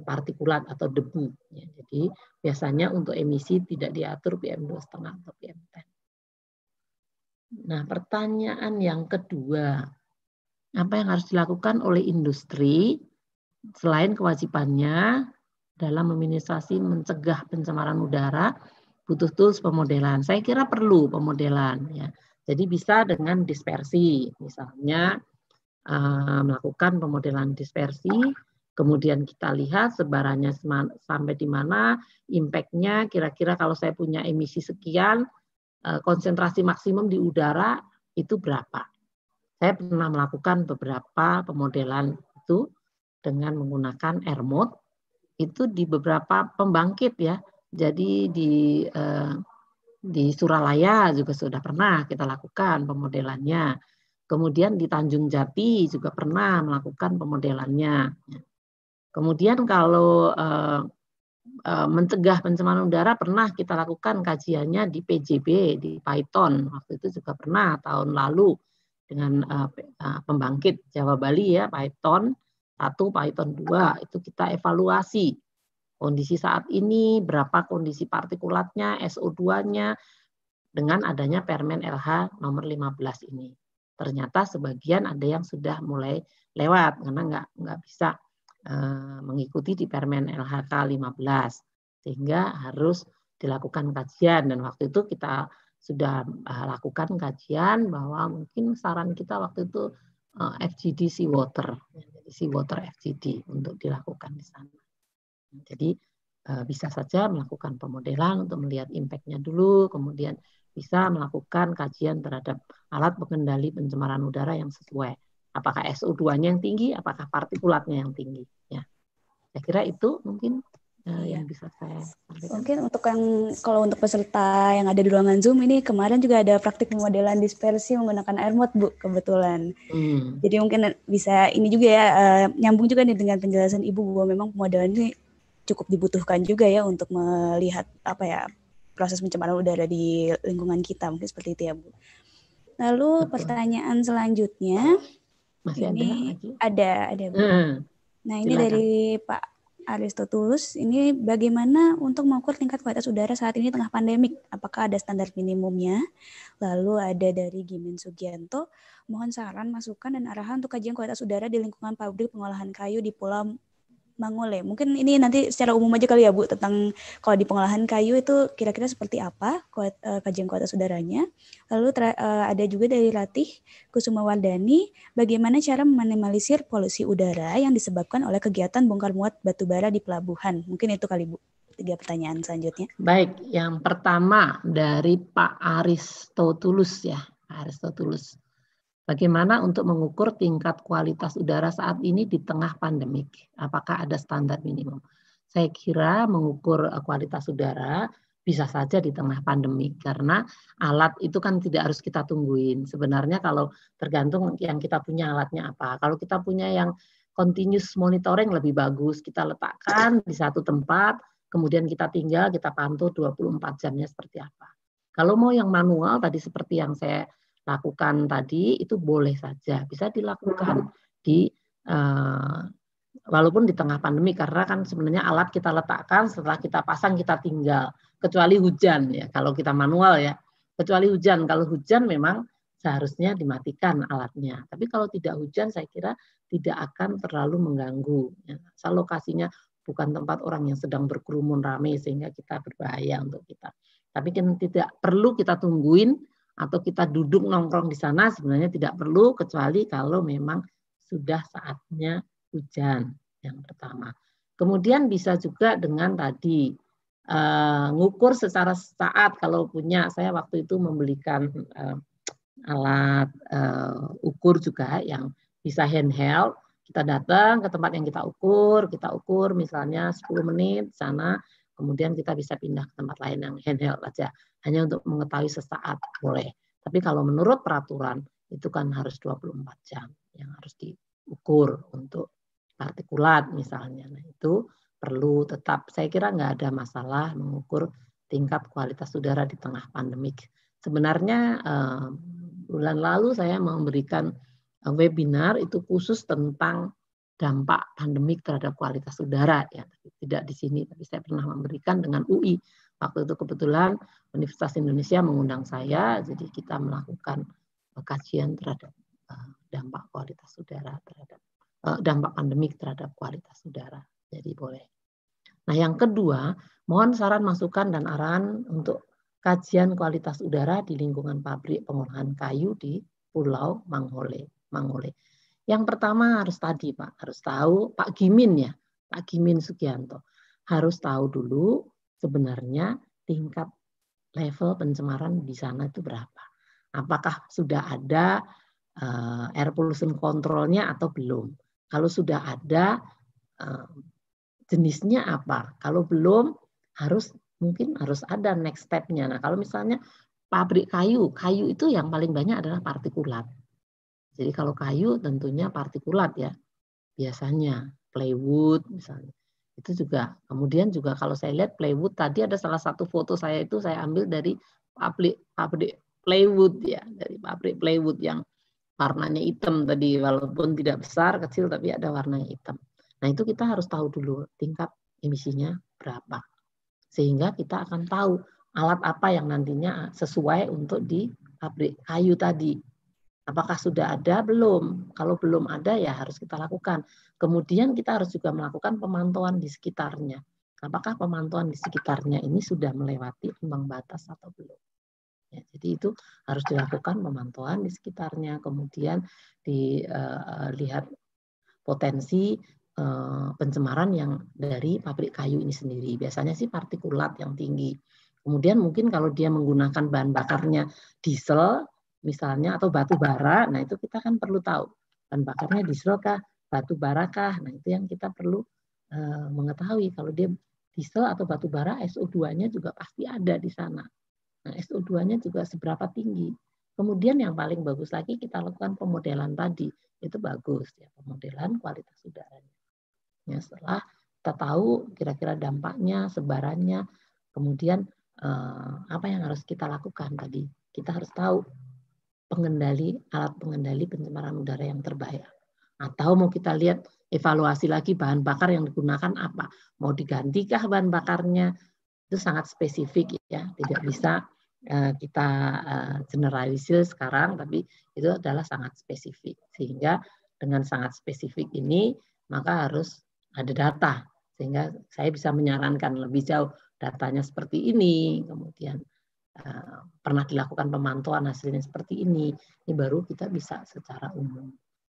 partikulat atau debu. Ya, jadi biasanya untuk emisi tidak diatur PM2,5 atau PM10. Nah, pertanyaan yang kedua, apa yang harus dilakukan oleh industri selain kewajibannya dalam meminimalisasi mencegah pencemaran udara? Butuh tools pemodelan. Saya kira perlu pemodelan ya. Jadi bisa dengan dispersi, misalnya melakukan pemodelan dispersi, kemudian kita lihat sebarannya sampai di mana, impact-nya kira-kira kalau saya punya emisi sekian, konsentrasi maksimum di udara itu berapa. Saya pernah melakukan beberapa pemodelan itu dengan menggunakan air mode, itu di beberapa pembangkit ya. Jadi di Suralaya juga sudah pernah kita lakukan pemodelannya. Kemudian di Tanjung Jati juga pernah melakukan pemodelannya. Kemudian kalau mencegah pencemaran udara pernah kita lakukan kajiannya di PJB, di Python. Waktu itu juga pernah tahun lalu dengan pembangkit Jawa Bali ya, Python 1, Python 2 itu kita evaluasi kondisi saat ini, berapa kondisi partikulatnya, SO2-nya dengan adanya Permen LH nomor 15 ini. Ternyata sebagian ada yang sudah mulai lewat karena nggak bisa mengikuti di Permen LHK 15 sehingga harus dilakukan kajian, dan waktu itu kita sudah lakukan kajian bahwa mungkin saran kita waktu itu FGD seawater, jadi seawater FGD untuk dilakukan di sana. Jadi bisa saja melakukan pemodelan untuk melihat impact-nya dulu, kemudian bisa melakukan kajian terhadap alat pengendali pencemaran udara yang sesuai. Apakah SO2-nya yang tinggi, apakah partikulatnya yang tinggi. Ya, saya kira itu mungkin yang bisa saya sampaikan. Mungkin kalau untuk peserta yang ada di ruangan Zoom ini kemarin juga ada praktik pemodelan dispersi menggunakan air mod, Bu, kebetulan. Jadi mungkin bisa ini juga ya, nyambung juga nih dengan penjelasan Ibu bahwa memang pemodelan ini cukup dibutuhkan juga ya untuk melihat proses pencemaran udara di lingkungan kita, mungkin seperti itu ya, Bu. Lalu pertanyaan selanjutnya masih ini ada Bu. Nah, ini dari Pak Aristotulus, ini bagaimana untuk mengukur tingkat kualitas udara saat ini tengah pandemik? Apakah ada standar minimumnya? Lalu ada dari Gimin Sugianto, mohon saran, masukan, dan arahan untuk kajian kualitas udara di lingkungan pabrik pengolahan kayu di Pulau Mangole. Mungkin ini nanti secara umum aja kali ya, Bu, tentang kalau di pengolahan kayu itu kira-kira seperti apa kajian kualitas udaranya. Lalu ada juga dari Ratih Kusumawardani, bagaimana cara meminimalisir polusi udara yang disebabkan oleh kegiatan bongkar muat batu bara di pelabuhan. Mungkin itu kali, Bu, 3 pertanyaan selanjutnya. Baik, yang pertama dari Pak Aristotulus ya, Pak Aristotulus. Bagaimana untuk mengukur tingkat kualitas udara saat ini di tengah pandemik? Apakah ada standar minimum? Saya kira mengukur kualitas udara bisa saja di tengah pandemik karena alat itu kan tidak harus kita tungguin. Sebenarnya kalau tergantung yang kita punya alatnya apa. Kalau kita punya yang continuous monitoring lebih bagus, kita letakkan di satu tempat, kemudian kita tinggal, kita pantau 24 jamnya seperti apa. Kalau mau yang manual tadi seperti yang saya lakukan tadi itu boleh saja, bisa dilakukan di walaupun di tengah pandemi karena kan sebenarnya alat kita letakkan setelah kita pasang kita tinggal, kecuali hujan ya kalau kita manual ya, kecuali hujan. Kalau hujan memang seharusnya dimatikan alatnya, tapi kalau tidak hujan saya kira tidak akan terlalu mengganggu ya. Asal lokasinya bukan tempat orang yang sedang berkerumun ramai sehingga kita berbahaya untuk kita, tapi kan tidak perlu kita tungguin atau kita duduk nongkrong di sana, sebenarnya tidak perlu kecuali kalau memang sudah saatnya hujan, yang pertama. Kemudian bisa juga dengan tadi ngukur secara saat kalau punya. Saya waktu itu membelikan alat ukur juga yang bisa handheld. Kita datang ke tempat yang kita ukur misalnya 10 menit sana, kemudian kita bisa pindah ke tempat lain yang handheld aja. Hanya untuk mengetahui sesaat boleh. Tapi kalau menurut peraturan itu kan harus 24 jam yang harus diukur untuk partikulat misalnya. Nah itu perlu tetap, saya kira nggak ada masalah mengukur tingkat kualitas udara di tengah pandemik. Sebenarnya bulan lalu saya memberikan webinar itu khusus tentang dampak pandemik terhadap kualitas udara ya, tidak di sini tapi saya pernah memberikan dengan UI. Waktu itu kebetulan Universitas Indonesia mengundang saya, jadi kita melakukan kajian terhadap dampak kualitas udara terhadap dampak pandemik terhadap kualitas udara. Jadi boleh. Nah, yang kedua, mohon saran masukan dan arahan untuk kajian kualitas udara di lingkungan pabrik pengolahan kayu di Pulau Mangole. Yang pertama harus tadi Pak, harus tahu Pak Gimin ya, Pak Gimin Sugianto harus tahu dulu sebenarnya tingkat level pencemaran di sana itu berapa. Apakah sudah ada air pollution control-nya atau belum? Kalau sudah ada, jenisnya apa? Kalau belum, mungkin harus ada next step-nya. Nah, kalau misalnya pabrik kayu itu yang paling banyak adalah partikulat. Jadi kalau kayu tentunya partikulat ya, biasanya plywood misalnya. Itu juga. Kemudian juga kalau saya lihat plywood tadi ada salah satu foto saya itu saya ambil dari pabrik plywood ya, dari pabrik plywood yang warnanya hitam tadi, walaupun tidak besar, kecil, tapi ada warnanya hitam. Nah, itu kita harus tahu dulu tingkat emisinya berapa. Sehingga kita akan tahu alat apa yang nantinya sesuai untuk di pabrik kayu tadi. Apakah sudah ada? Belum. Kalau belum ada ya harus kita lakukan. Kemudian kita harus juga melakukan pemantauan di sekitarnya. Apakah pemantauan di sekitarnya ini sudah melewati ambang batas atau belum? Ya, jadi itu harus dilakukan pemantauan di sekitarnya. Kemudian dilihat potensi pencemaran yang dari pabrik kayu ini sendiri. Biasanya sih partikulat yang tinggi. Kemudian mungkin kalau dia menggunakan bahan bakarnya diesel, misalnya, atau batu bara, nah itu kita kan perlu tahu bahan bakarnya diesel kah, batu bara kah, nah itu yang kita perlu mengetahui. Kalau dia diesel atau batu bara, SO2-nya juga pasti ada di sana. Nah, SO2-nya juga seberapa tinggi. Kemudian yang paling bagus lagi kita lakukan pemodelan tadi, itu bagus ya, pemodelan kualitas udaranya. Ya, setelah kita tahu kira-kira dampaknya, sebarannya, kemudian apa yang harus kita lakukan tadi, kita harus tahu alat pengendali pencemaran udara yang terbaik. Atau mau kita lihat evaluasi lagi bahan bakar yang digunakan apa, mau digantikah bahan bakarnya, itu sangat spesifik ya, tidak bisa kita generalisir sekarang, tapi itu adalah sangat spesifik. Sehingga dengan sangat spesifik ini maka harus ada data, sehingga saya bisa menyarankan lebih jauh datanya seperti ini, kemudian pernah dilakukan pemantauan hasilnya seperti ini baru kita bisa secara umum,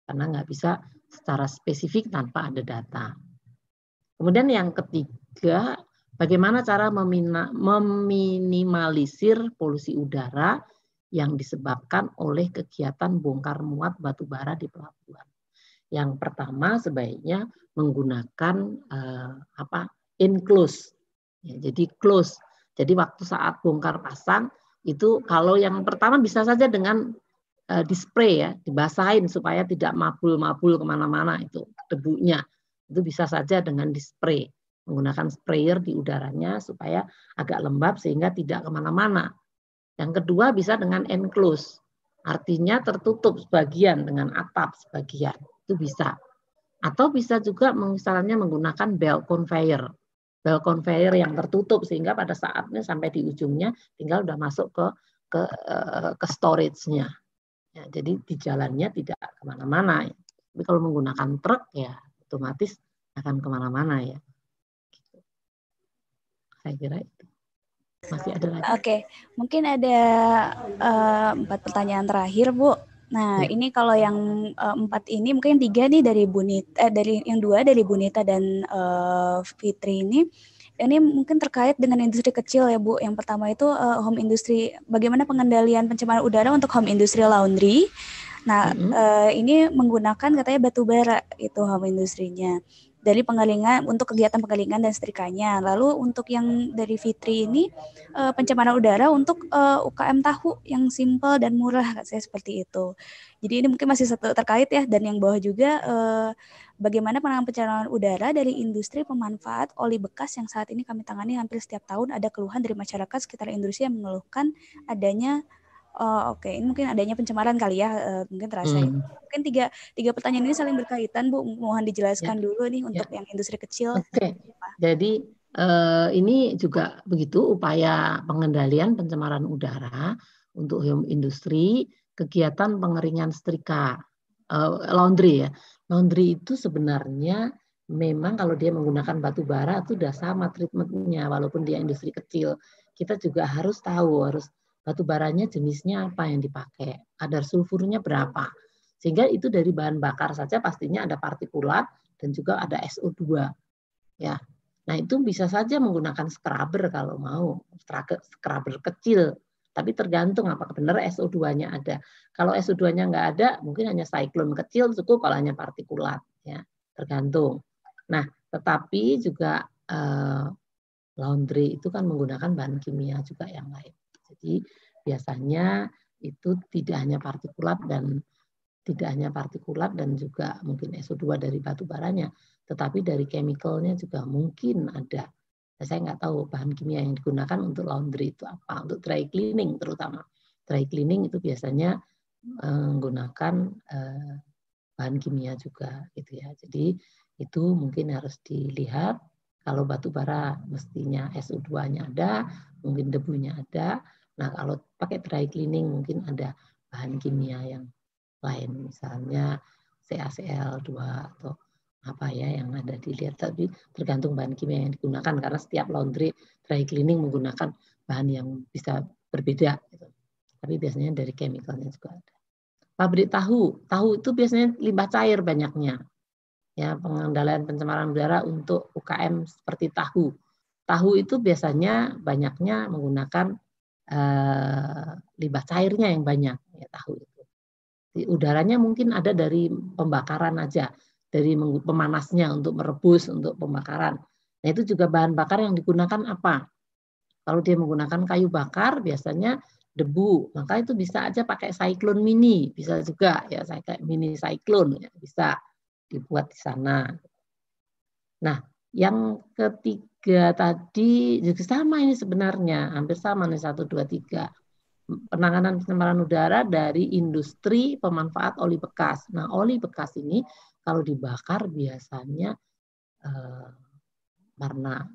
karena nggak bisa secara spesifik tanpa ada data. Kemudian yang ketiga, bagaimana cara meminimalisir polusi udara yang disebabkan oleh kegiatan bongkar muat batu bara di pelabuhan. Yang pertama sebaiknya menggunakan enclose. Ya, jadi close. Jadi waktu saat bongkar pasang itu kalau yang pertama bisa saja dengan di-spray ya, dibasahin supaya tidak mabul-mabul kemana-mana itu debunya. Itu bisa saja dengan di-spray, menggunakan sprayer di udaranya supaya agak lembab sehingga tidak kemana-mana. Yang kedua bisa dengan enclose, artinya tertutup sebagian dengan atap sebagian, itu bisa. Atau bisa juga misalnya menggunakan belt conveyor. Belt conveyor yang tertutup sehingga pada saatnya sampai di ujungnya tinggal udah masuk ke storage-nya. Ya, jadi di jalannya tidak kemana-mana. Tapi kalau menggunakan truk ya otomatis akan kemana-mana ya. Saya kira itu. Masih ada lagi. Oke, mungkin ada 4 pertanyaan terakhir, Bu. Nah, ya. Ini kalau yang 4 ini mungkin 3 nih dari Bunita, dari yang 2 dari Bunita dan Fitri ini mungkin terkait dengan industri kecil ya, Bu. Yang pertama itu home industry, bagaimana pengendalian pencemaran udara untuk home industry laundry. Nah, ini menggunakan katanya batu bara itu home industrinya. Dari penggalingan untuk kegiatan penggalingan dan setrikanya. Lalu untuk yang dari Fitri ini pencemaran udara untuk UKM tahu yang simpel dan murah, saya seperti itu. Jadi ini mungkin masih satu terkait ya. Dan yang bawah juga bagaimana penanganan pencemaran udara dari industri pemanfaat oli bekas yang saat ini kami tangani hampir setiap tahun. Ada keluhan dari masyarakat sekitar industri yang mengeluhkan adanya ini mungkin adanya pencemaran kali ya, mungkin terasa. Mungkin tiga pertanyaan ini saling berkaitan, Bu. Mohon dijelaskan dulu nih untuk yang industri kecil. Oke. Jadi ini juga begitu upaya pengendalian pencemaran udara untuk home industri, kegiatan pengeringan setrika, laundry ya. Laundry itu sebenarnya memang kalau dia menggunakan batu bara itu sudah sama treatmentnya, walaupun dia industri kecil. Kita juga harus tahu batu baranya jenisnya apa yang dipakai, kadar sulfurnya berapa. Sehingga itu dari bahan bakar saja pastinya ada partikulat dan juga ada SO2. Ya. Nah, itu bisa saja menggunakan scrubber kalau mau, scrubber kecil. Tapi tergantung apakah benar SO2-nya ada. Kalau SO2-nya nggak ada, mungkin hanya cyclone kecil cukup kalau hanya partikulat. Ya. Tergantung. Nah, tetapi juga laundry itu kan menggunakan bahan kimia juga yang lain. Jadi biasanya itu tidak hanya partikulat dan juga mungkin SO2 dari batu baranya, tetapi dari chemicalnya juga mungkin ada. Saya nggak tahu bahan kimia yang digunakan untuk laundry itu apa, untuk dry cleaning terutama. Dry cleaning itu biasanya menggunakan bahan kimia juga gitu ya. Jadi itu mungkin harus dilihat. Kalau batu bara mestinya SO2-nya ada, mungkin debunya ada. Nah, kalau pakai dry cleaning mungkin ada bahan kimia yang lain, misalnya CaCl2 atau apa ya yang ada dilihat. Tapi tergantung bahan kimia yang digunakan karena setiap laundry dry cleaning menggunakan bahan yang bisa berbeda. Gitu. Tapi biasanya dari chemicalnya juga ada. Pabrik tahu itu biasanya limbah cair banyaknya. Ya, pengendalian pencemaran udara untuk UKM seperti tahu. Tahu itu biasanya banyaknya menggunakan limbah cairnya yang banyak ya tahu itu. Di udaranya mungkin ada dari pembakaran aja, dari pemanasnya untuk merebus untuk pembakaran. Nah, itu juga bahan bakar yang digunakan apa? Kalau dia menggunakan kayu bakar biasanya debu, maka itu bisa aja pakai cyclone mini, bisa juga ya kayak mini cyclone ya, bisa dibuat di sana. Nah, yang ketiga tadi juga sama ini sebenarnya, hampir sama nih 1, 2, 3. Penanganan pencemaran udara dari industri pemanfaat oli bekas. Nah, oli bekas ini kalau dibakar biasanya warna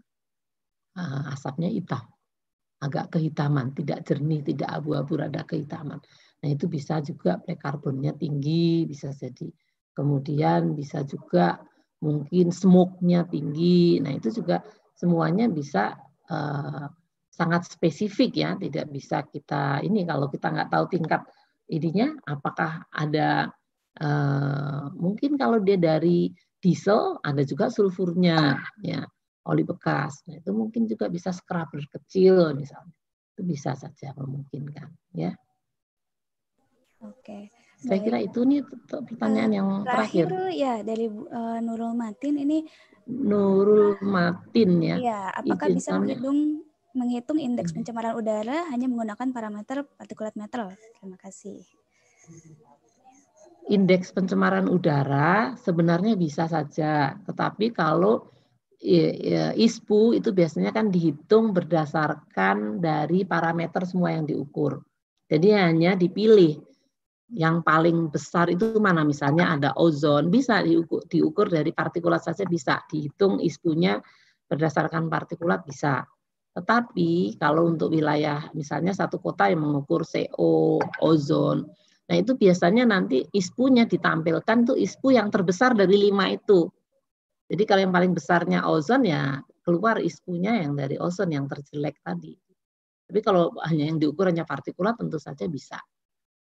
asapnya hitam, agak kehitaman, tidak jernih, tidak abu-abu, ada kehitaman. Nah, itu bisa juga karbonnya tinggi, bisa jadi. Kemudian bisa juga mungkin smoke-nya tinggi. Nah, itu juga semuanya bisa sangat spesifik ya, tidak bisa kita ini kalau kita nggak tahu tingkat ininya, apakah ada mungkin kalau dia dari diesel ada juga sulfurnya ya, oli bekas. Nah, itu mungkin juga bisa scrubber kecil misalnya. Itu bisa saja memungkinkan ya. Oke. Saya kira itu nih pertanyaan yang terakhir. Ya dari Nurul Matin ini. Nurul Matin ya. Iya, apakah bisa menghitung indeks pencemaran udara hanya menggunakan parameter partikulat meter? Terima kasih. Indeks pencemaran udara sebenarnya bisa saja, tetapi kalau ISPU itu biasanya kan dihitung berdasarkan dari parameter semua yang diukur. Jadi hanya dipilih yang paling besar itu mana, misalnya ada ozon, bisa diukur dari partikulat saja, bisa dihitung ISPU-nya berdasarkan partikulat bisa. Tetapi kalau untuk wilayah misalnya satu kota yang mengukur CO, ozon, nah itu biasanya nanti ISPU-nya ditampilkan tuh ISPU yang terbesar dari 5 itu. Jadi kalau yang paling besarnya ozon ya keluar ISPU-nya yang dari ozon yang terjelek tadi. Tapi kalau hanya yang diukur hanya partikulat tentu saja bisa.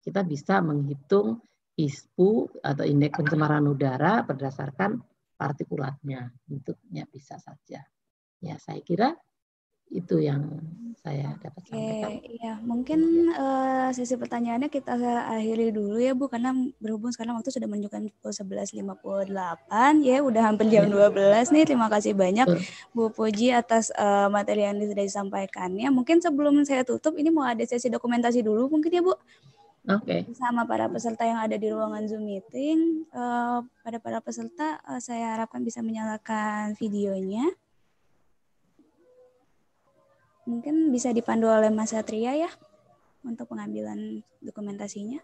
Kita bisa menghitung ISPU atau indeks pencemaran udara berdasarkan partikulatnya. Bentuknya bisa saja. Ya, saya kira itu yang saya dapat sampaikan. Iya, mungkin sesi pertanyaannya kita akhiri dulu ya Bu, karena berhubung sekarang waktu sudah menunjukkan pukul 11.58 ya, udah hampir jam 12 nih. Terima kasih banyak Bu Puji atas materi yang sudah disampaikannya. Mungkin sebelum saya tutup ini mau ada sesi dokumentasi dulu mungkin ya Bu. Oke. Bersama para peserta yang ada di ruangan Zoom meeting. Pada para peserta saya harapkan bisa menyalakan videonya. Mungkin bisa dipandu oleh Mas Satria ya untuk pengambilan dokumentasinya.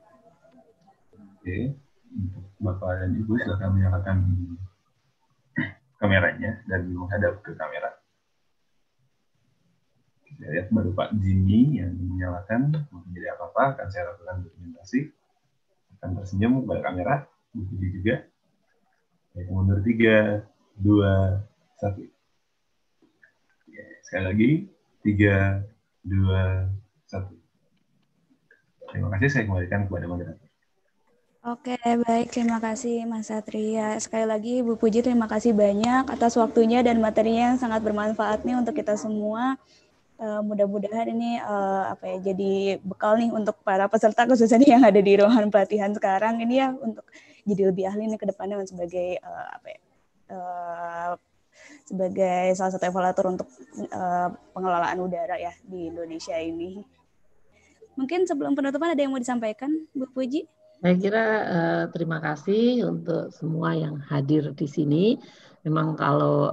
Oke, untuk Bapak dan Ibu silakan menyalakan kameranya dan menghadap ke kamera. Saya lihat baru Pak Jimmy yang menyalakan, mungkin jadi apa-apa, akan saya lakukan dokumentasi. Akan tersenyum kepada kamera, begini juga. Baik, mundur 3, 2, 1. Oke, sekali lagi, 3, 2, 1. Terima kasih, saya kembalikan kepada moderator. Oke, baik. Terima kasih Mas Satria. Sekali lagi Bu Puji, terima kasih banyak atas waktunya dan materinya yang sangat bermanfaat nih untuk kita semua. Mudah-mudahan ini jadi bekal nih untuk para peserta khususnya yang ada di ruangan pelatihan sekarang ini ya, untuk jadi lebih ahli nih ke depannya sebagai sebagai salah satu evaluator untuk pengelolaan udara ya di Indonesia ini. Mungkin sebelum penutupan ada yang mau disampaikan Bu Puji? Saya kira terima kasih untuk semua yang hadir di sini. Memang kalau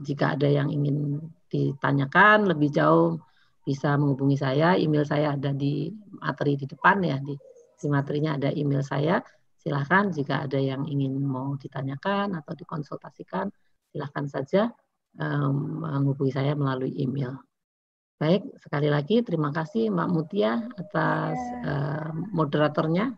jika ada yang ingin ditanyakan lebih jauh bisa menghubungi saya. Email saya ada di materi di depan ya, di Si materinya ada email saya. Silahkan jika ada yang ingin mau ditanyakan atau dikonsultasikan, silahkan saja menghubungi saya melalui email. Baik, sekali lagi terima kasih Mbak Mutia atas moderatornya.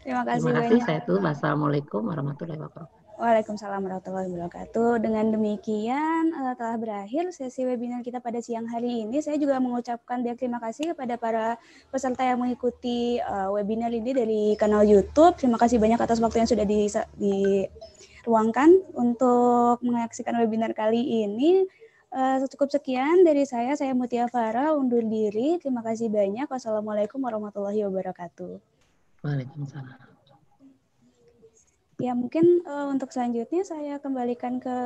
Terima kasih banyak. Saya tutup. Wassalamualaikum warahmatullahi wabarakatuh. Waalaikumsalam warahmatullahi wabarakatuh. Dengan demikian telah berakhir sesi webinar kita pada siang hari ini. Saya juga mengucapkan banyak terima kasih kepada para peserta yang mengikuti webinar ini dari kanal YouTube. Terima kasih banyak atas waktu yang sudah diruangkan untuk menyaksikan webinar kali ini. Cukup sekian dari saya Mutia Farah, undur diri. Terima kasih banyak. Wassalamualaikum warahmatullahi wabarakatuh. Waalaikumsalam. Ya, mungkin untuk selanjutnya saya kembalikan ke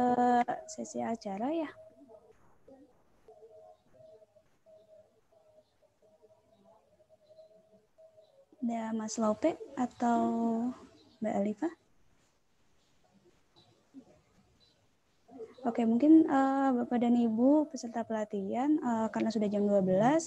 sesi acara ya. Ada Mas Lope atau Mbak Alifa? Oke, mungkin Bapak dan Ibu peserta pelatihan, karena sudah jam 12,